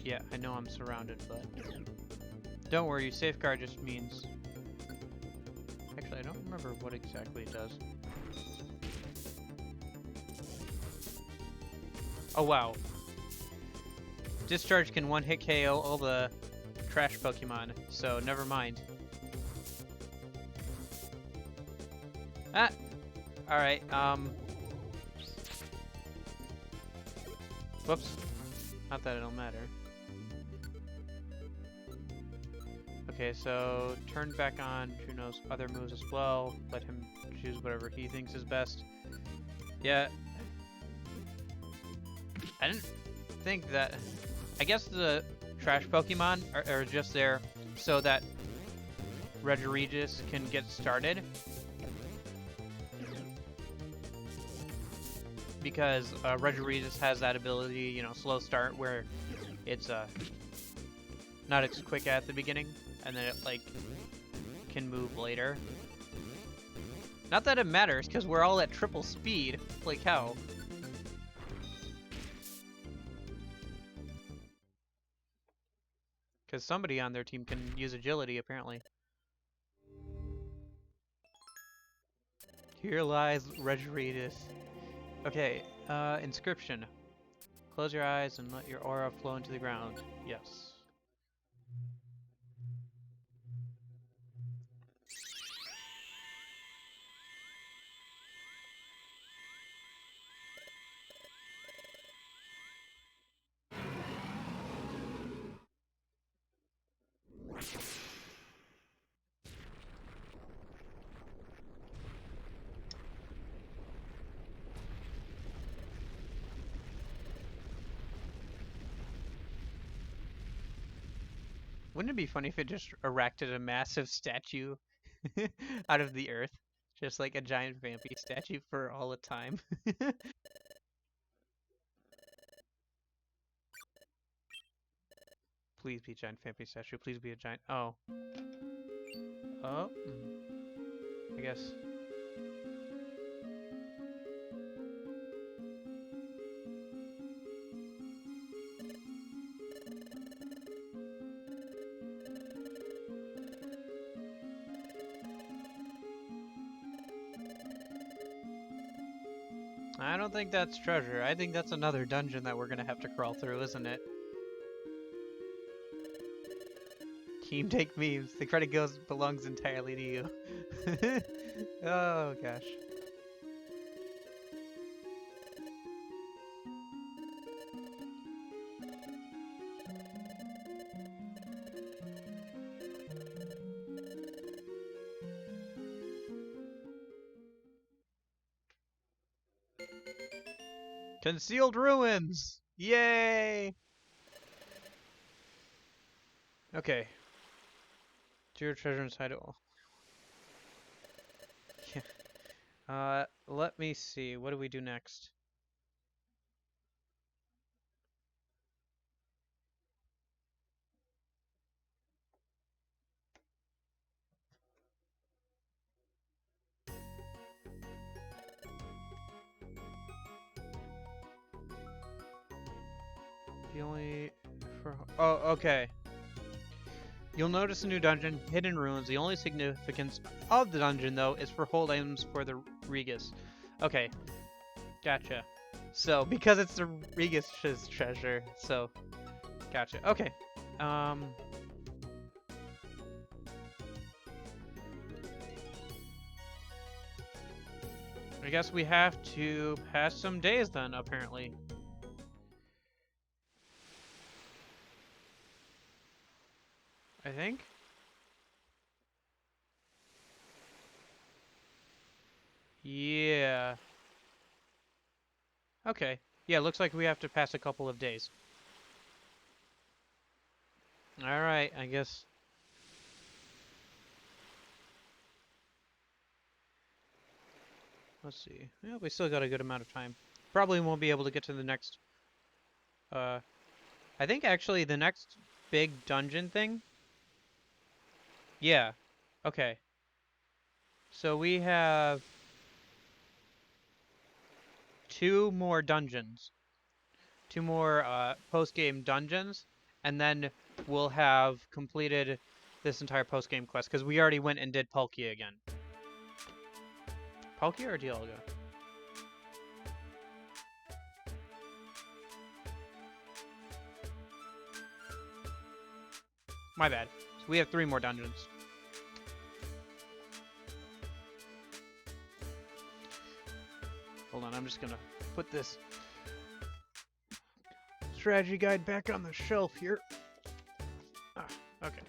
Yeah, I know I'm surrounded, but don't worry, Safeguard just means... Actually, I don't remember what exactly it does. Oh wow. Discharge can one-hit KO all the trash Pokemon, so never mind. Ah! Alright, whoops. Not that it'll matter. Okay, so turn back on Juno's other moves as well. Let him choose whatever he thinks is best. Yeah. I didn't think that... I guess the trash Pokemon are just there so that Regiregis can get started. Because Regiregis has that ability, you know, slow start, where it's not as quick at the beginning, and then it like can move later. Not that it matters, because we're all at triple speed. Like how? Because somebody on their team can use agility, apparently. Here lies Regiregis. Okay, inscription. Close your eyes and let your aura flow into the ground. Yes. Wouldn't it be funny if it just erected a massive statue out of the earth? Just like a giant vampy statue for all the time. Please be a giant vampy statue. Please be a giant. Oh. Oh. I guess. I don't think that's treasure. I think that's another dungeon that we're gonna have to crawl through, isn't it? Team Take Memes. The credit belongs entirely to you. Oh gosh. Concealed ruins! Yay! Okay. Zero treasure inside it all. Yeah. Let me see. What do we do next? The only... Oh, okay. You'll notice a new dungeon, Hidden Ruins. The only significance of the dungeon, though, is for hold items for the Regus. Okay, gotcha. So, because it's the Regus's treasure, so... Gotcha. Okay. I guess we have to pass some days then, apparently. I think? Yeah. Okay. Yeah, looks like we have to pass a couple of days. Alright, I guess. Let's see. Yeah, we still got a good amount of time. Probably won't be able to get to the next... I think actually the next big dungeon thing... Yeah. Okay. So we have... 2 more dungeons. 2 more, post-game dungeons. And then we'll have completed this entire post-game quest. Because we already went and did Palkia again. Palkia or Dialga? My bad. So we have 3 more dungeons. Hold on, I'm just gonna put this strategy guide back on the shelf here. Ah, okay.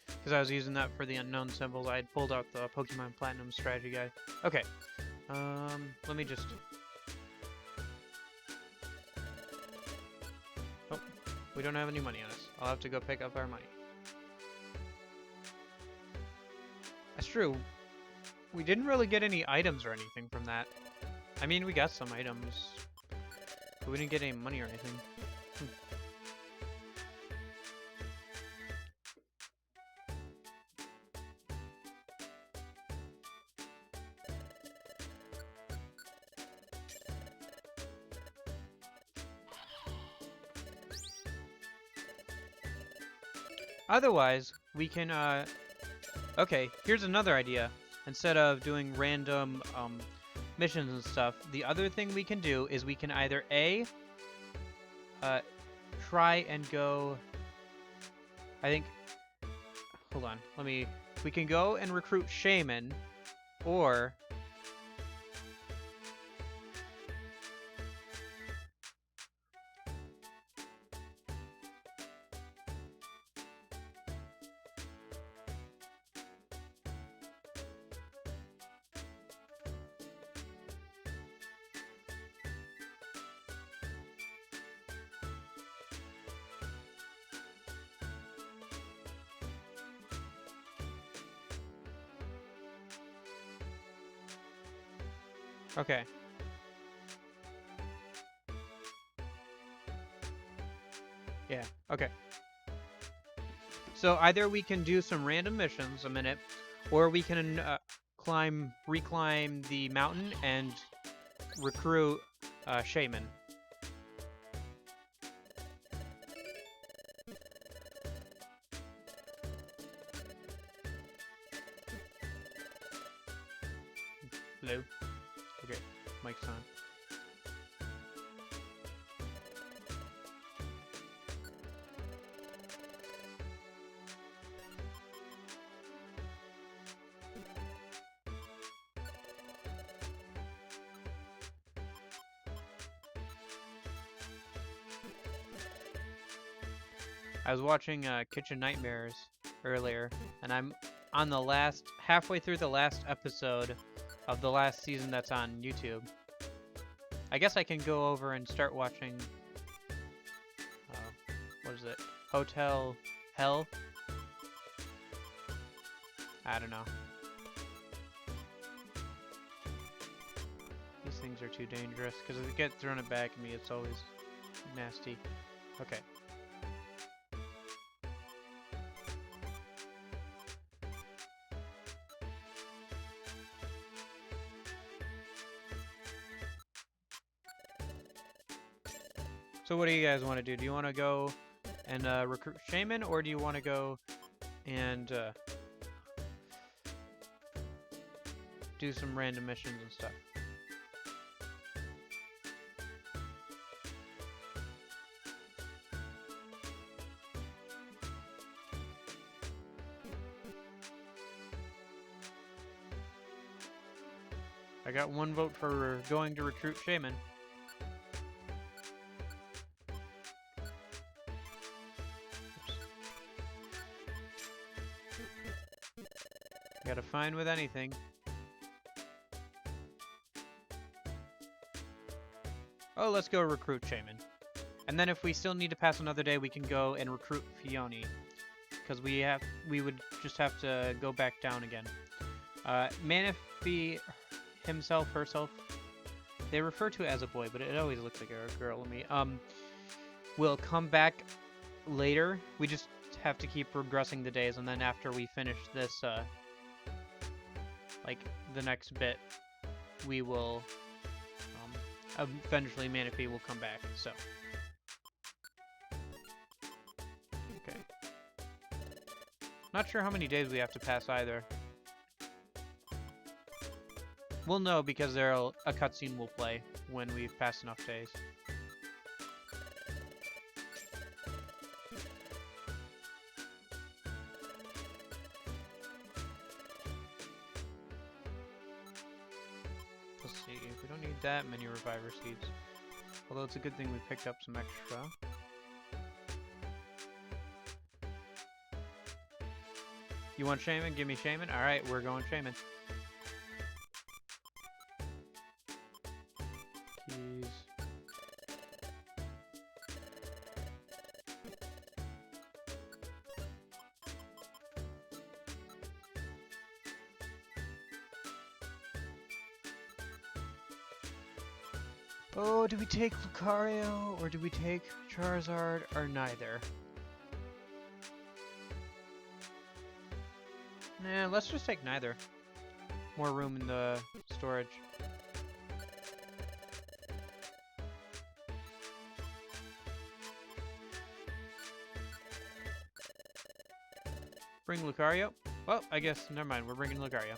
Because I was using that for the unknown symbols, I had pulled out the Pokemon Platinum strategy guide. Okay. Let me just... Oh, we don't have any money on us. I'll have to go pick up our money. That's true. We didn't really get any items or anything from that. I mean, we got some items, but we didn't get any money or anything. Otherwise, we can, okay, here's another idea. Instead of doing random, missions and stuff, the other thing we can do is we can either A, try and go... I think... Hold on, we can go and recruit Shaman, or... Okay. Yeah, okay. So either we can do some random missions a minute, or we can reclimb the mountain and recruit Shaman. Hello? Okay, mic's on. I was watching Kitchen Nightmares earlier, and I'm on the halfway through the last episode of the last season that's on YouTube. I guess I can go over and start watching, what is it? Hotel Hell? I don't know. These things are too dangerous, because if it gets thrown it back at me, it's always nasty. Okay. So what do you guys want to do? Do you want to go and recruit Shaman, or do you want to go and do some random missions and stuff? I got one vote for going to recruit Shaman. Gotta find with anything. Oh, let's go recruit Shaman. And then if we still need to pass another day, we can go and recruit Fione. Because we would just have to go back down again. Manaphy himself, herself, they refer to it as a boy, but it always looks like a girl to me. Will come back later. We just have to keep progressing the days, and then after we finish this, like the next bit, we will eventually Manaphy will come back. So okay, not sure how many days we have to pass either. We'll know because a cutscene will play when we've passed enough days. Let's see, we don't need that many reviver seeds. Although it's a good thing we picked up some extra. You want Shaman? Give me Shaman. Alright, we're going Shaman. Keys. Oh, do we take Lucario, or do we take Charizard, or neither? Nah, let's just take neither. More room in the storage. Bring Lucario? Well, I guess, never mind, we're bringing Lucario.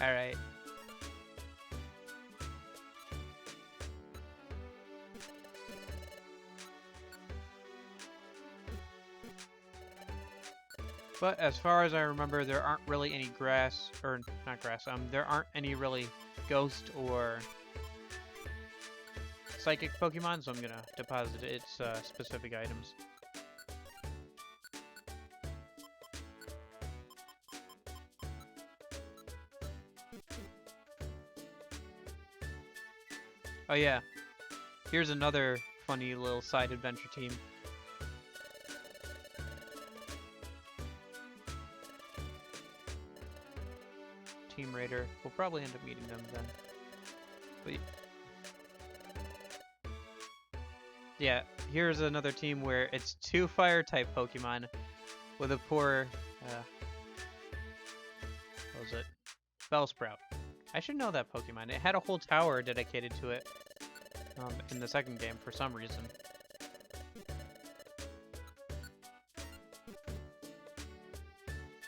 Alright. But as far as I remember, there aren't really any grass, or not grass, there aren't any really ghost or psychic Pokemon, so I'm gonna deposit its specific items. Oh yeah, here's another funny little side adventure team. Team Raider. We'll probably end up meeting them then. But yeah, here's another team where it's 2 fire type Pokemon with a poor, what was it? Bellsprout. I should know that Pokemon. It had a whole tower dedicated to it in the second game for some reason.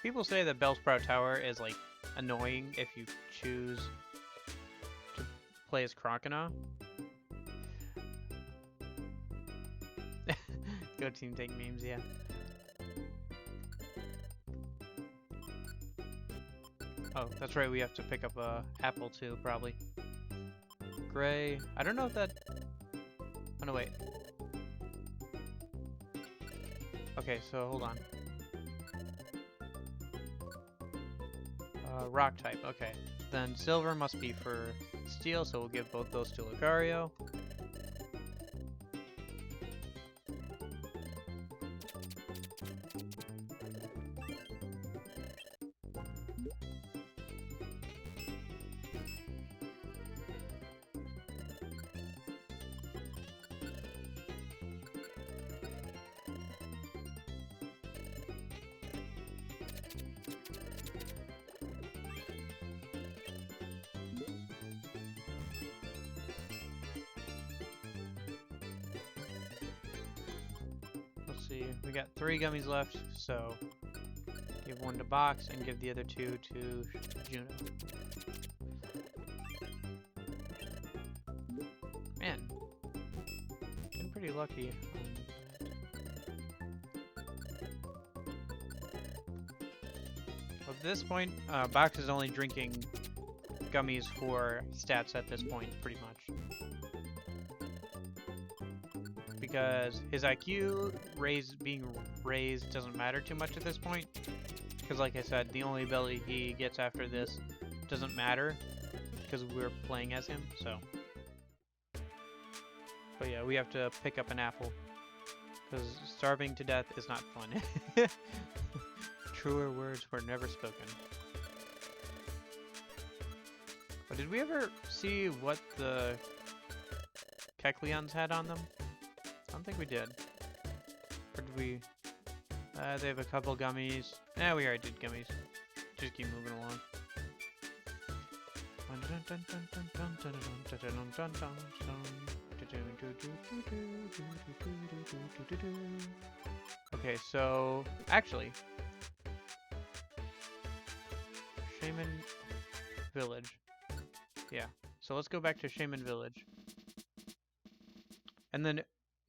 People say that Bellsprout Tower is like annoying if you choose to play as Croconaw. Go Team Take memes, yeah. Oh, that's right, we have to pick up a apple too, probably. Gray. I don't know if that... Oh no, wait. Okay, so hold on. Rock type, okay. Then silver must be for steel, so we'll give both those to Lucario. See, we got 3 gummies left, so give 1 to Box and give the other 2 to Juno. Man, been pretty lucky. At this point, Box is only drinking gummies for stats at this point, pretty much. Because his IQ being raised doesn't matter too much at this point. Because like I said, the only ability he gets after this doesn't matter because we're playing as him, so. But yeah, we have to pick up an apple. Because starving to death is not fun. Truer words were never spoken. But did we ever see what the Kecleons had on them? I don't think we did. Or did we? They have a couple gummies. Yeah, we already did gummies. Just keep moving along. Okay, so actually, Shaman Village. Yeah, so let's go back to Shaman Village. And then,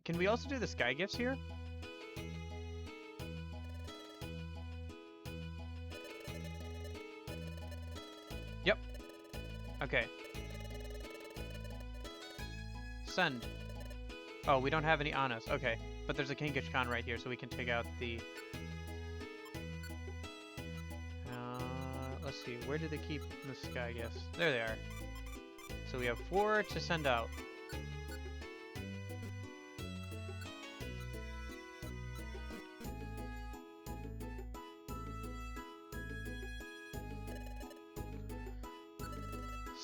can we also do the sky gifts here? Yep. Okay. Send. Oh, we don't have any on us. Okay. But there's a Kangaskhan right here, so we can take out the... let's see. Where do they keep the sky gifts? There they are. So we have 4 to send out.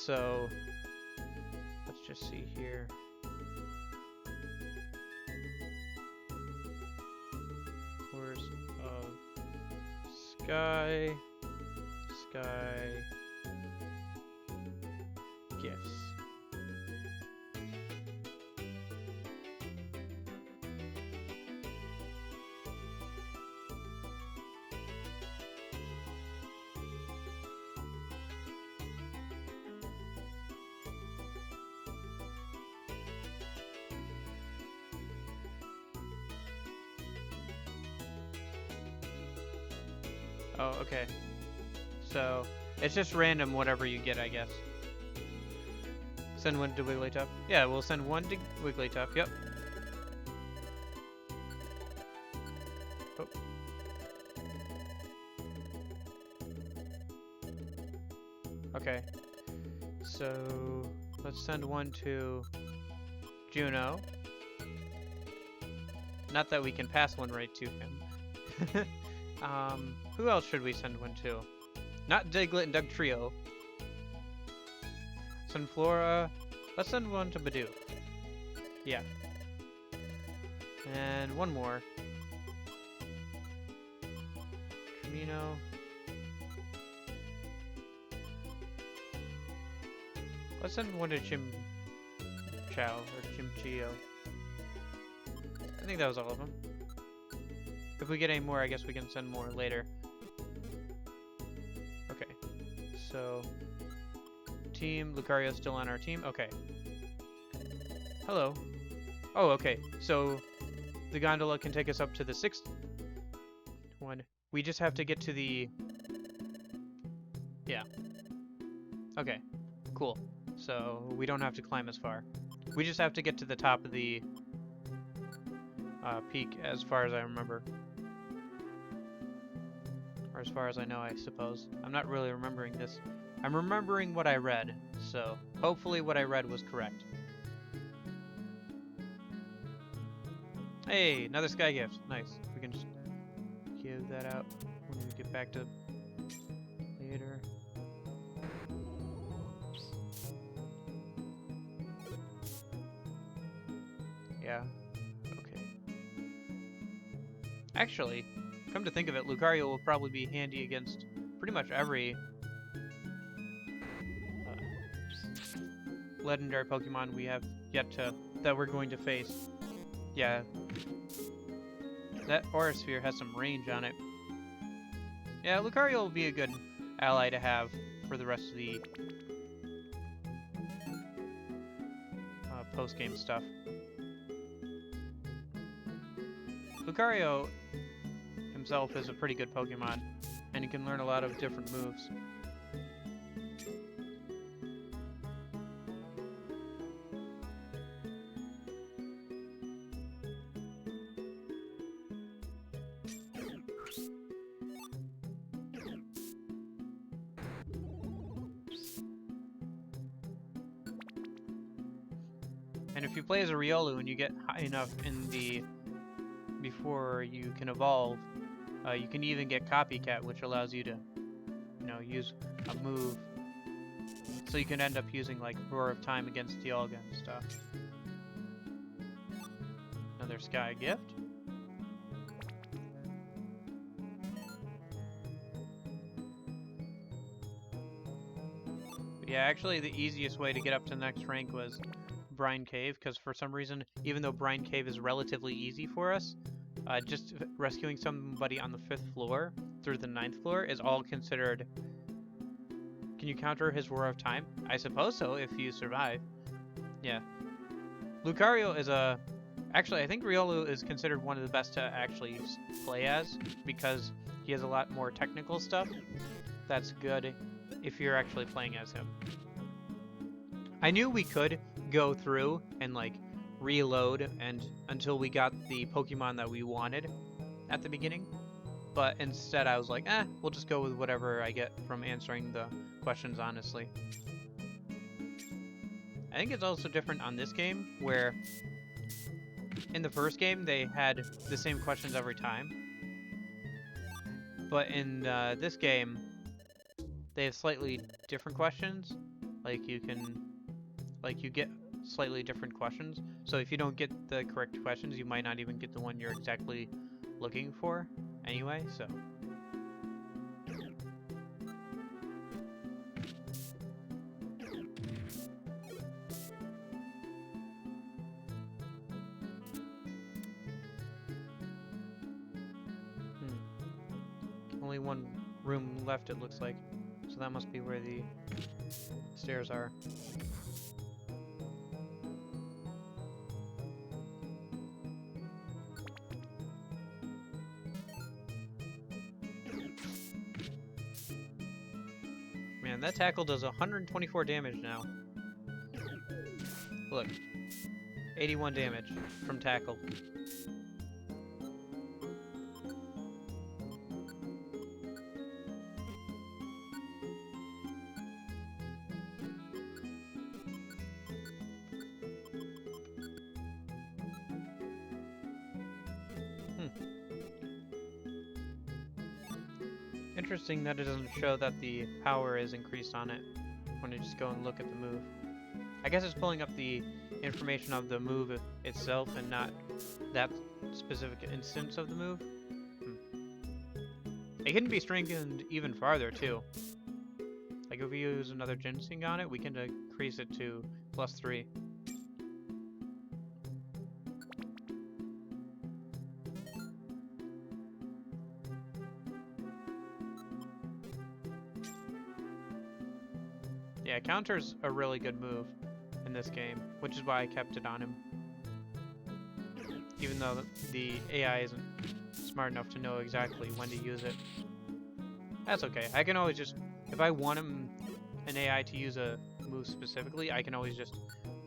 So, let's just see here. Course of sky gifts. Oh, okay. So, it's just random whatever you get, I guess. Send 1 to Wigglytuff? Yeah, we'll send 1 to Wigglytuff, yep. Oh. Okay. So, Let's send one to Juno. Not that we can pass one right to him. Who else should we send one to? Not Diglett and Dugtrio. Send Flora. Let's send one to Bidoof. Yeah. And one more. Camino. Let's send one to Chim Chow or Chimchio. I think that was all of them. If we get any more, I guess we can send more later. Okay. So, team Lucario's still on our team. Okay. Hello. Oh, okay. So, the gondola can take us up to the 6th one. We just have to get to the... Yeah. Okay. Cool. So, we don't have to climb as far. We just have to get to the top of the peak, as far as I remember. Or as far as I know, I suppose. I'm not really remembering this. I'm remembering what I read, so hopefully what I read was correct. Hey, another sky gift. Nice. We can just give that out when we get back to later. Yeah. Okay. Actually, come to think of it, Lucario will probably be handy against pretty much every legendary Pokemon we have yet to that we're going to face. Yeah. That Aura Sphere has some range on it. Yeah, Lucario will be a good ally to have for the rest of the post-game stuff. Lucario himself is a pretty good Pokemon, and he can learn a lot of different moves. And if you play as a Riolu and you get high enough in the... before you can evolve, you can even get Copycat, which allows you to, you know, use a move. So you can end up using, like, Roar of Time against Dialga and stuff. Another Sky Gift. But yeah, actually the easiest way to get up to the next rank was Brine Cave, because for some reason, even though Brine Cave is relatively easy for us, just rescuing somebody on the 5th floor through the 9th floor is all considered... Can you counter his Roar of Time? I suppose so, if you survive. Yeah. Lucario is a... Actually, I think Riolu is considered one of the best to actually play as, because he has a lot more technical stuff that's good if you're actually playing as him. I knew we could go through and, like, reload and until we got the Pokemon that we wanted at the beginning, but instead I was like, we'll just go with whatever I get from answering the questions honestly. I think it's also different on this game, where in the first game they had the same questions every time, but in this game they have slightly different questions. Like you get slightly different questions. So if you don't get the correct questions, you might not even get the one you're exactly looking for anyway, so. Only one room left, it looks like. So that must be where the stairs are. Man, that tackle does 124 damage now. Look. 81 damage from tackle. Interesting that it doesn't show that the power is increased on it when you just go and look at the move. I guess it's pulling up the information of the move itself and not that specific instance of the move. It can be strengthened even farther too. Like if we use another ginseng on it, we can increase it to +3. Yeah, counter's a really good move in this game, which is why I kept it on him. Even though the AI isn't smart enough to know exactly when to use it. That's okay. I can always just, if I want an AI to use a move specifically, I can always just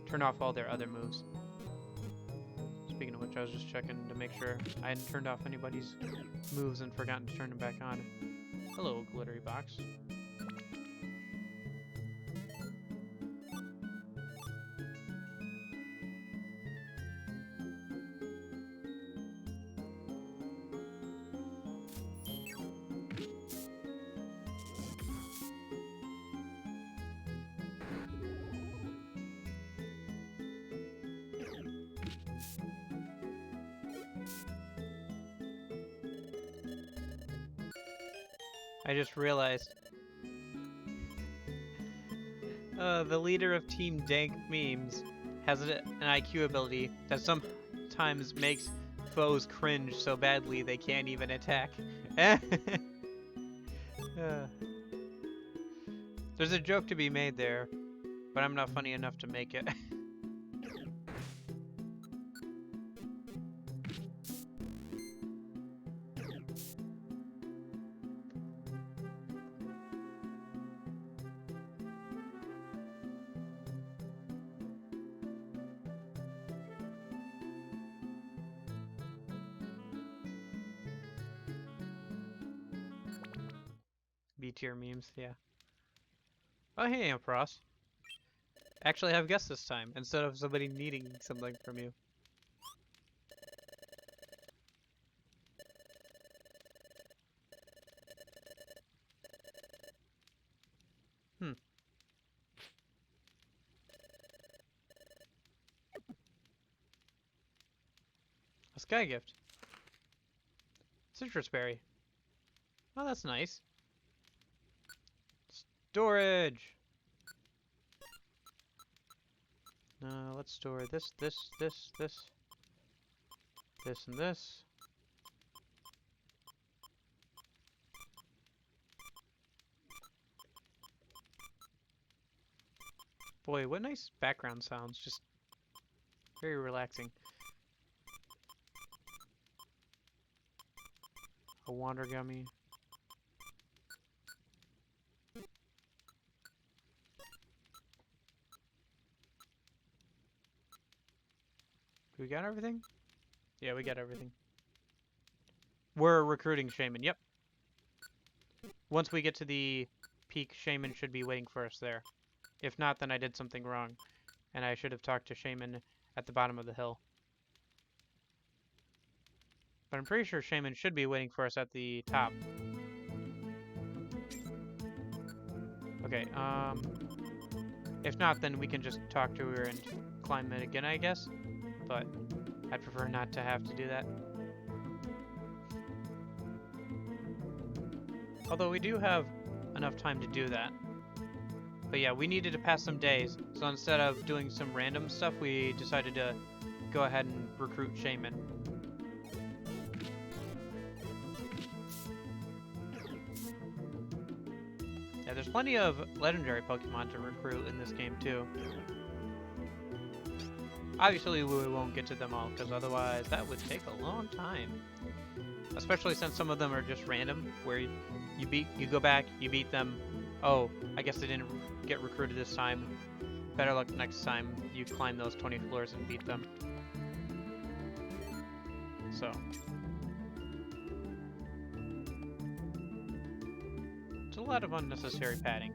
turn off all their other moves. Speaking of which, I was just checking to make sure I hadn't turned off anybody's moves and forgotten to turn them back on. Hello, glittery box. I just realized the leader of Team Dank Memes has an IQ ability that sometimes makes foes cringe so badly they can't even attack. There's a joke to be made there, but I'm not funny enough to make it. B-tier memes, yeah. Oh, hey, Ampros. Actually have guests this time, instead of somebody needing something from you. A sky gift. Citrus berry. Oh, that's nice. Storage! Let's store this, and this. Boy, what nice background sounds. Just very relaxing. A wander gummy. We got everything? Yeah, we got everything. We're recruiting Shaman, yep. Once we get to the peak, Shaman should be waiting for us there. If not, then I did something wrong, and I should have talked to Shaman at the bottom of the hill. But I'm pretty sure Shaman should be waiting for us at the top. Okay, if not, then we can just talk to her and climb it again, I guess. But I'd prefer not to have to do that. Although we do have enough time to do that. But yeah, we needed to pass some days, so instead of doing some random stuff, we decided to go ahead and recruit Shaman. Yeah, there's plenty of legendary Pokemon to recruit in this game too. Obviously, we won't get to them all, because otherwise that would take a long time. Especially since some of them are just random, where you go back, you beat them. Oh, I guess they didn't get recruited this time. Better luck next time you climb those 20 floors and beat them. So. It's a lot of unnecessary padding.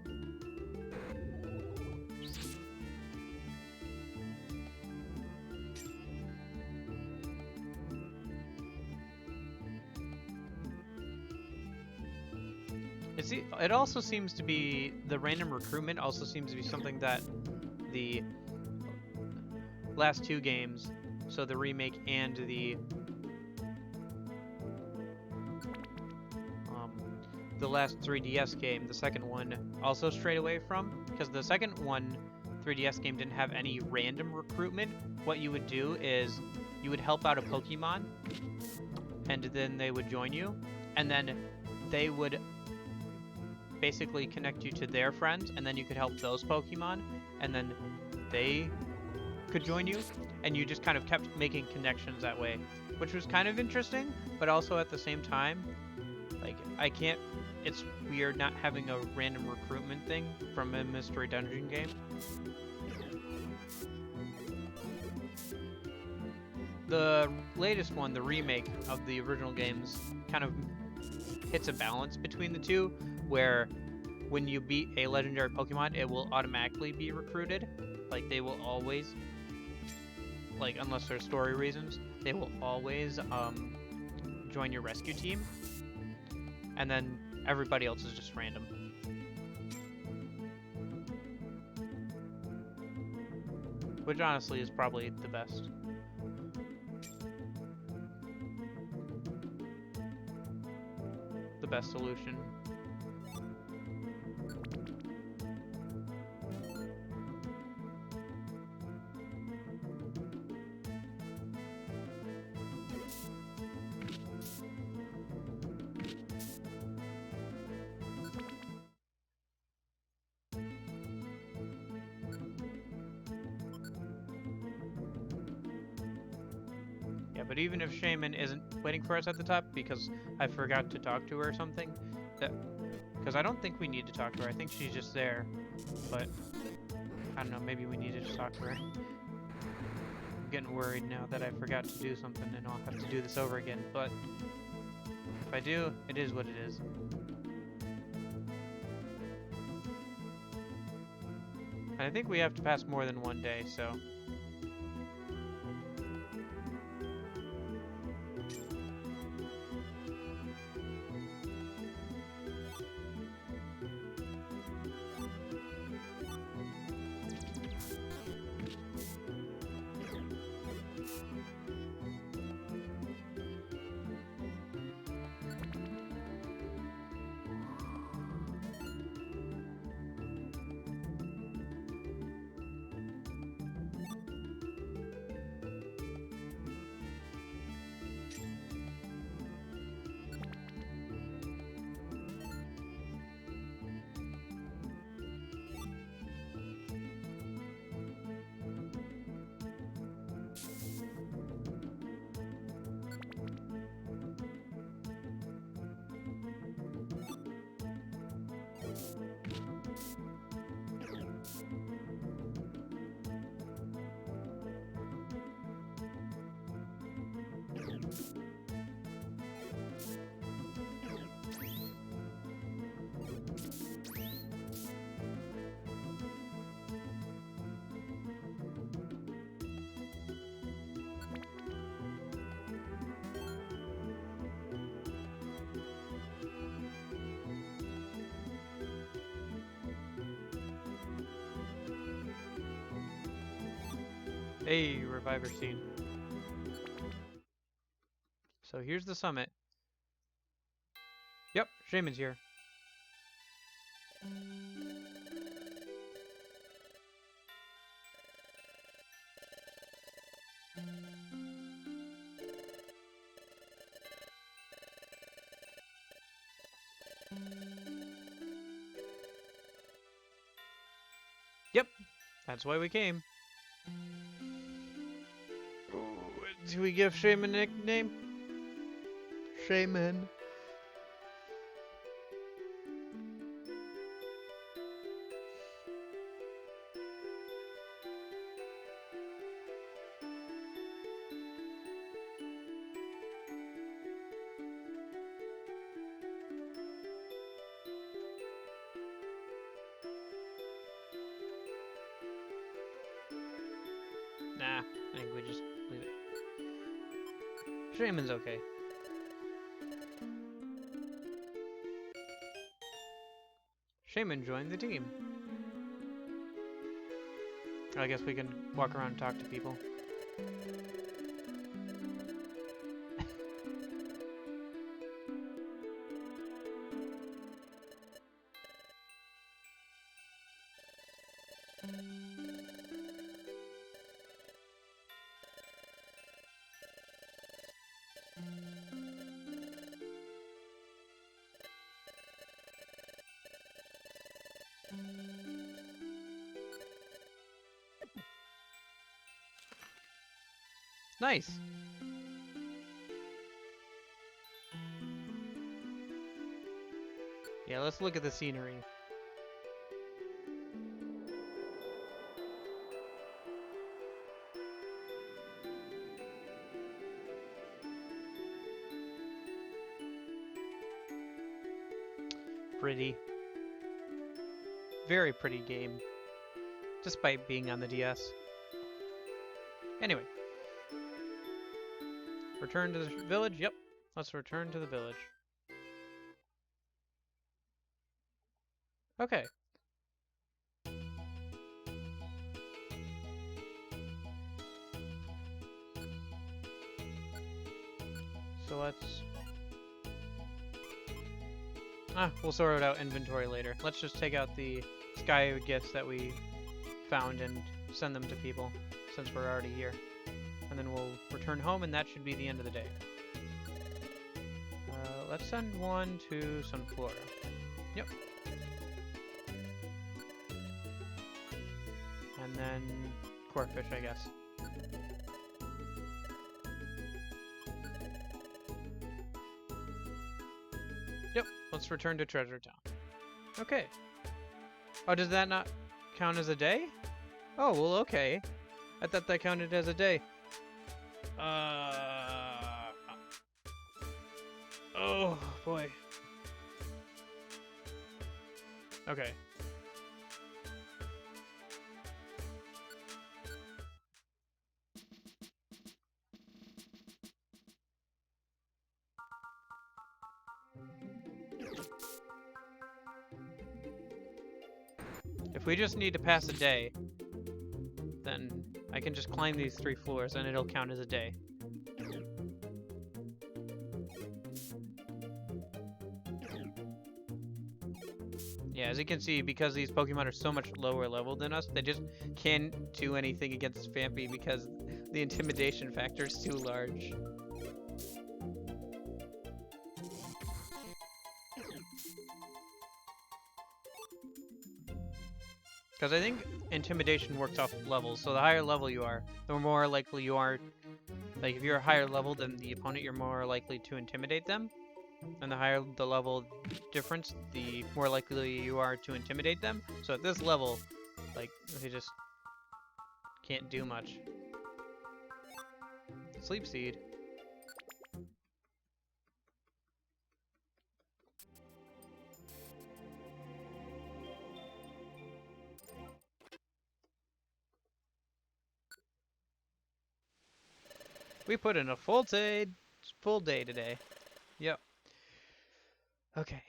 it also seems to be, the random recruitment also seems to be something that the last two games, so the remake and the last 3DS game, the second one, also strayed away from, because the second one 3DS game didn't have any random recruitment. What you would do is you would help out a Pokemon, and then they would join you, and then they would basically connect you to their friends, and then you could help those Pokemon, and then they could join you, and you just kind of kept making connections that way, which was kind of interesting, but also at the same time, like, it's weird not having a random recruitment thing from a Mystery Dungeon game. The latest one, the remake of the original games, kind of hits a balance between the two, where when you beat a legendary Pokemon, it will automatically be recruited. Like, they will always, like, unless there's story reasons, they will always join your rescue team. And then everybody else is just random. Which honestly is probably the best. The best solution. Yeah, but even if Shaman isn't waiting for us at the top because I forgot to talk to her or something, because I don't think we need to talk to her. I think she's just there, but I don't know, maybe we needed to talk to her. I'm getting worried now that I forgot to do something and I'll have to do this over again, but if I do, it is what it is. And I think we have to pass more than one day, so... Hey, Reviver Scene. So here's the summit. Yep, Shaman's here. Yep, that's why we came. Do we give Shaman a nickname? Shaman. Nah, I think we just leave it. Shaman's okay. Shaman joined the team. I guess we can walk around and talk to people. Nice. Yeah, let's look at the scenery. Pretty. Very pretty game. Despite being on the DS. Anyway. Return to the village? Yep. Let's return to the village. Okay. So let's... we'll sort out inventory later. Let's just take out the sky gifts that we found and send them to people, since we're already here. And then we'll return home, and that should be the end of the day. Let's send one to Sunflora. Yep. And then Corkfish, I guess. Yep, let's return to Treasure Town. Okay. Oh, does that not count as a day? Oh, well, okay. I thought that counted as a day. Oh, boy. Okay. If we just need to pass a day, then I can just climb these 3 floors and it'll count as a day. Yeah, as you can see, because these Pokemon are so much lower level than us, they just can't do anything against Phanpy because the intimidation factor is too large. Because I think intimidation works off levels, so the higher level you are, the more likely you are, like if you're a higher level than the opponent, you're more likely to intimidate them. And the higher the level difference, the more likely you are to intimidate them. So at this level, like, they just can't do much. Sleep Seed. We put in a full day today. Yep. Okay.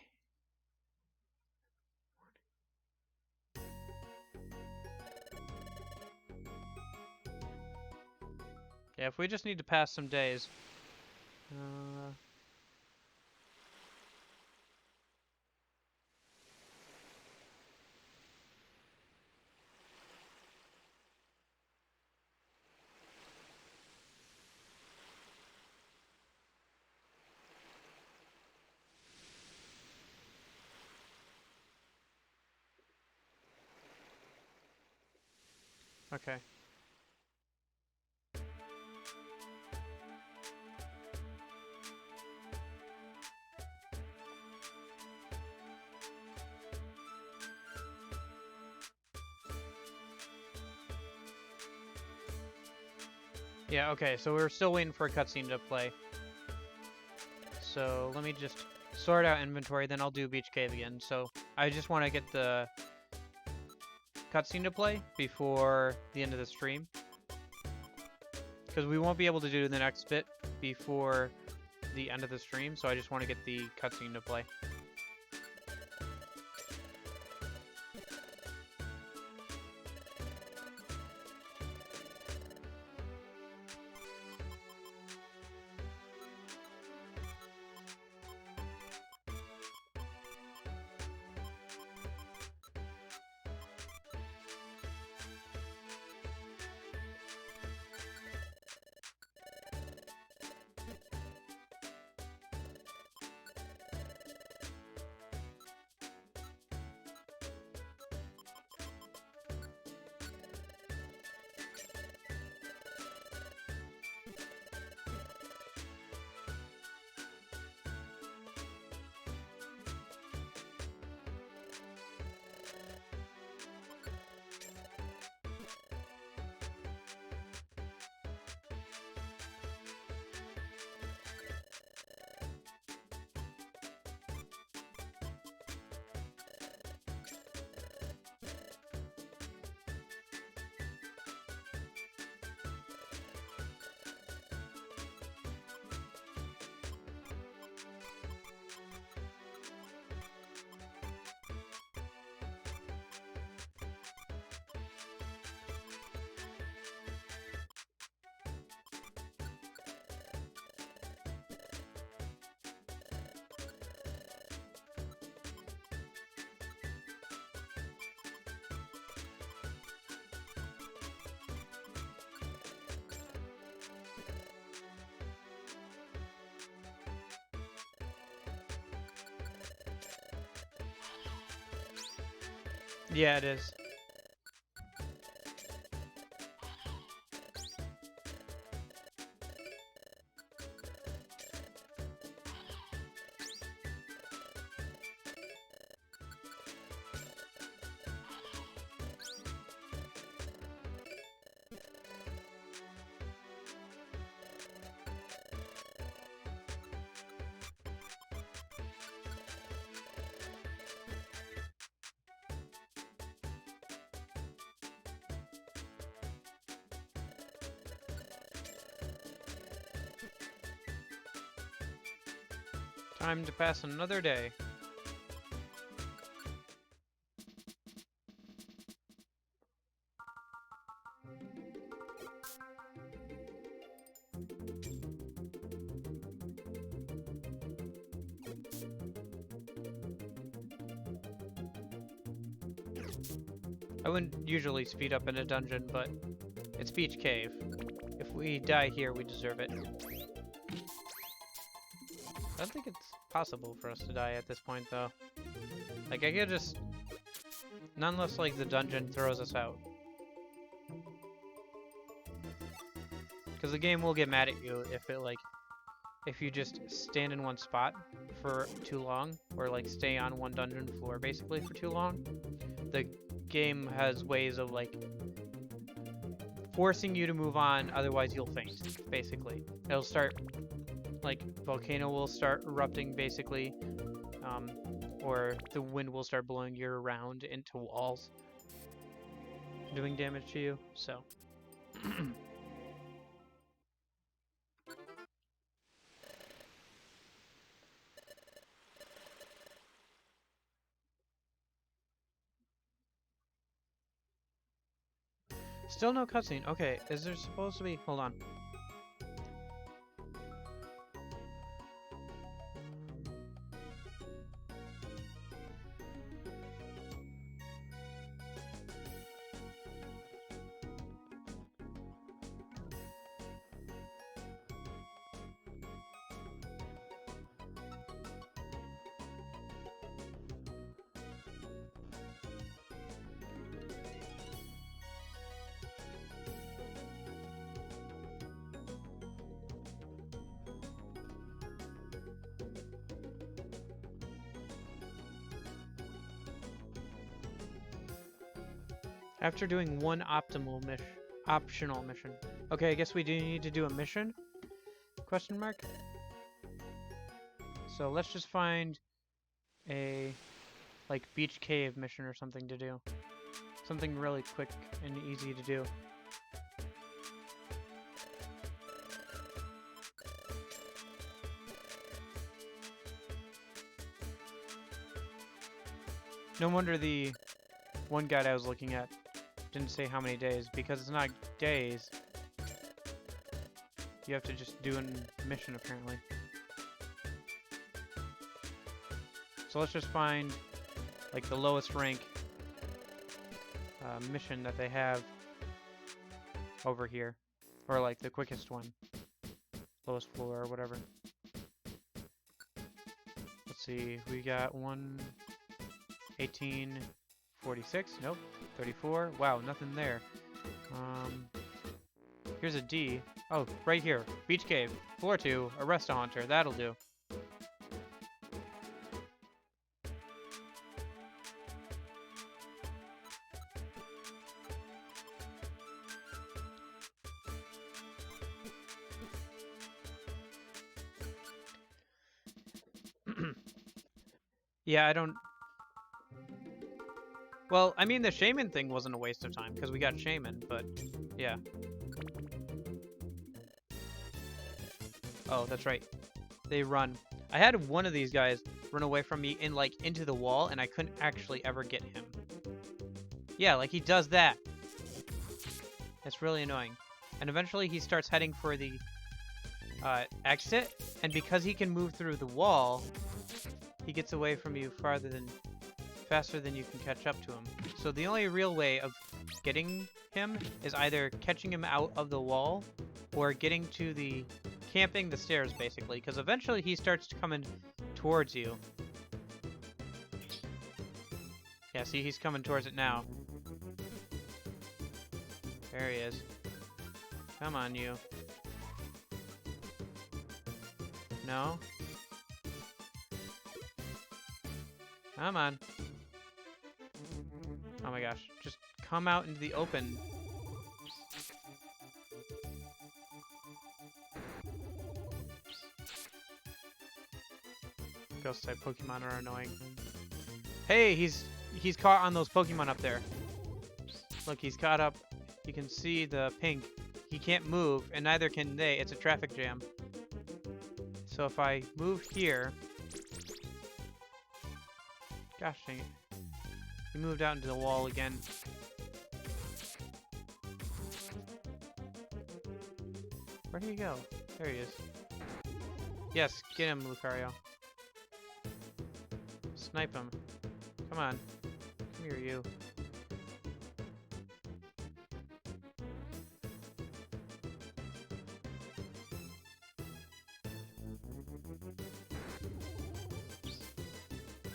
Yeah, if we just need to pass some days. Okay. Yeah, okay, so we're still waiting for a cutscene to play. So let me just sort out inventory, then I'll do Beach Cave again. So I just want to get the cutscene to play before the end of the stream. Because we won't be able to do the next bit before the end of the stream, so I just want to get the cutscene to play. Yeah, it is. Time to pass another day. I wouldn't usually speed up in a dungeon, but it's Beach Cave. If we die here, we deserve it. I don't think it's possible for us to die at this point, though. Like, I could just... Not unless, like, the dungeon throws us out. Because the game will get mad at you if it, like... If you just stand in one spot for too long, or, like, stay on one dungeon floor, basically, for too long. The game has ways of, like... forcing you to move on, otherwise you'll faint, basically. It'll start... Like, volcano will start erupting, basically. Or the wind will start blowing you around into walls, doing damage to you, so. Still no cutscene. Okay, is there supposed to be... Hold on. After doing one optional mission. Okay, I guess we do need to do a mission? Question mark? So let's just find a, like, beach cave mission or something to do. Something really quick and easy to do. No wonder the one guide I was looking at didn't say how many days, because it's not days. You have to just do a mission, apparently. So let's just find, like, the lowest rank mission that they have over here. Or, like, the quickest one. Lowest floor or whatever. Let's see, we got 1846, nope. 34, wow, nothing there. Here's a D. Oh, right here, Beach Cave, floor 2, arrest a haunter, that'll do. Yeah, I don't... Well, I mean, the shaman thing wasn't a waste of time, because we got shaman, but, yeah. Oh, that's right. They run. I had one of these guys run away from me in, like, into the wall, and I couldn't actually ever get him. Yeah, like, he does that. It's really annoying. And eventually he starts heading for the exit, and because he can move through the wall, he gets away from you faster than you can catch up to him. So the only real way of getting him is either catching him out of the wall or getting to camping the stairs, basically, because eventually he starts coming towards you. Yeah, see, he's coming towards it now. There he is. Come on, you. No? Come on. Oh my gosh. Just come out into the open. Ghost type Pokemon are annoying. Hey, he's caught on those Pokemon up there. Look, he's caught up. You can see the pink. He can't move, and neither can they. It's a traffic jam. So if I move here... Gosh dang it. He moved out into the wall again. Where did he go? There he is. Yes, get him, Lucario. Snipe him. Come on. Come here, you.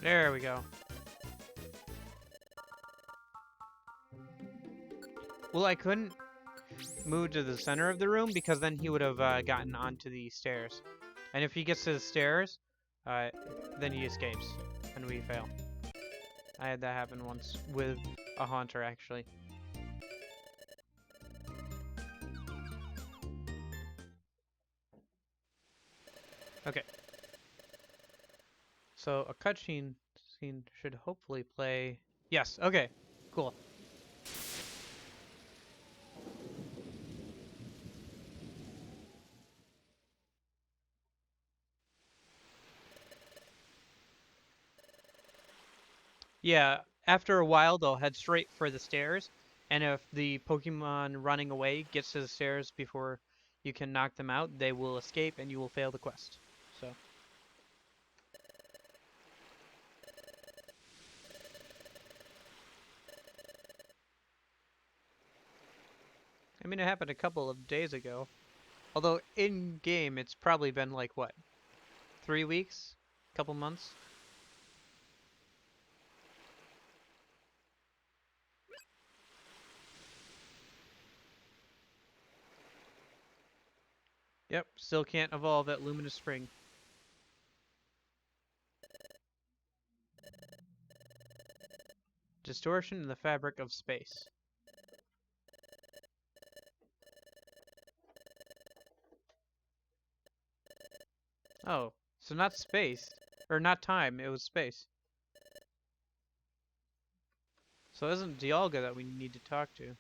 There we go. Well, I couldn't move to the center of the room because then he would have gotten onto the stairs. And if he gets to the stairs, then he escapes and we fail. I had that happen once with a Haunter, actually. Okay. So a cutscene should hopefully play. Yes. Okay. Cool. Yeah. After a while, they'll head straight for the stairs, and if the Pokemon running away gets to the stairs before you can knock them out, they will escape, and you will fail the quest. So. I mean, it happened a couple of days ago. Although, in-game, it's probably been like, what? 3 weeks? Couple months? Yep, still can't evolve at Luminous Spring. Distortion in the fabric of space. Oh, so not space. Or not time, it was space. So it isn't Dialga that we need to talk to.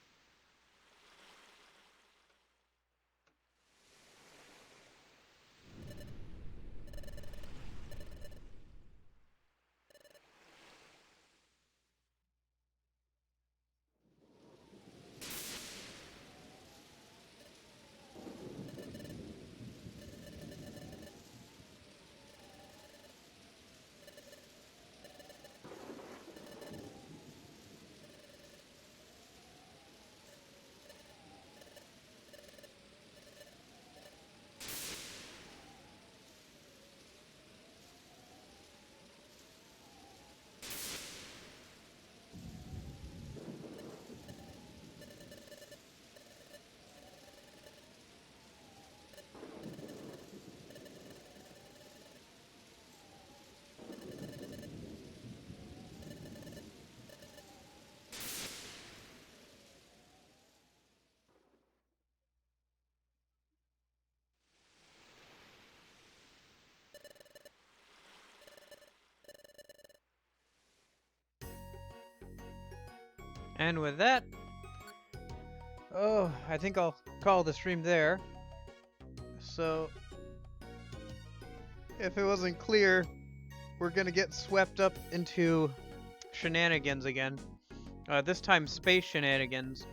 And with that, oh, I think I'll call the stream there. So, if it wasn't clear, we're gonna get swept up into shenanigans again. This time, space shenanigans.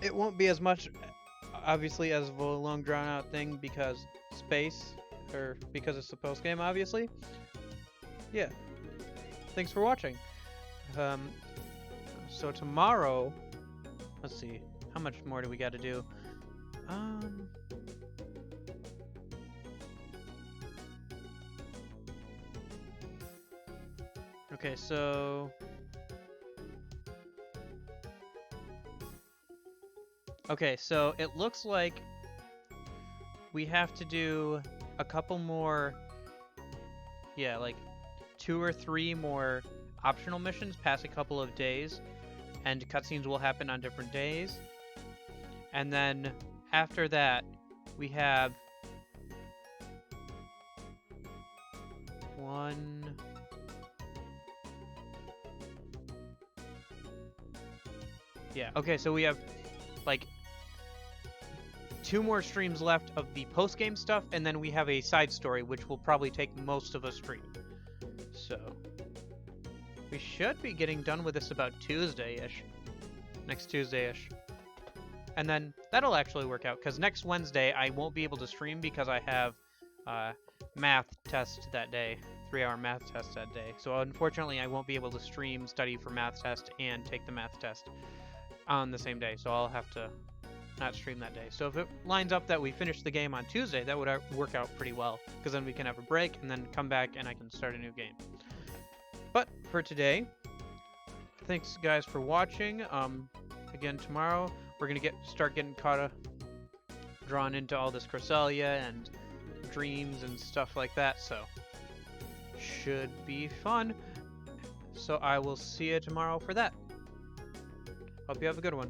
It won't be as much, obviously, as a long drawn-out thing because space, or because it's the post-game, obviously. Yeah. Thanks for watching. So tomorrow, let's see, how much more do we got to do? Okay, so Okay, so it looks like we have to do a couple more, yeah, like 2 or 3 more optional missions past a couple of days, and cutscenes will happen on different days. And then after that, we have 1. Yeah, okay, so we have like 2 more streams left of the post-game stuff, and then we have a side story, which will probably take most of a stream. So, we should be getting done with this about Tuesday-ish. Next Tuesday-ish. And then that'll actually work out, because next Wednesday I won't be able to stream because I have math test that day. 3-hour math test that day. So unfortunately I won't be able to stream, study for math test, and take the math test on the same day. So I'll have to not stream that day. So if it lines up that we finish the game on Tuesday, that would work out pretty well, because then we can have a break and then come back and I can start a new game. But for today, thanks guys for watching. Again, tomorrow we're gonna start getting drawn into all this Cresselia and dreams and stuff like that. So should be fun. So I will see you tomorrow for that. Hope you have a good one.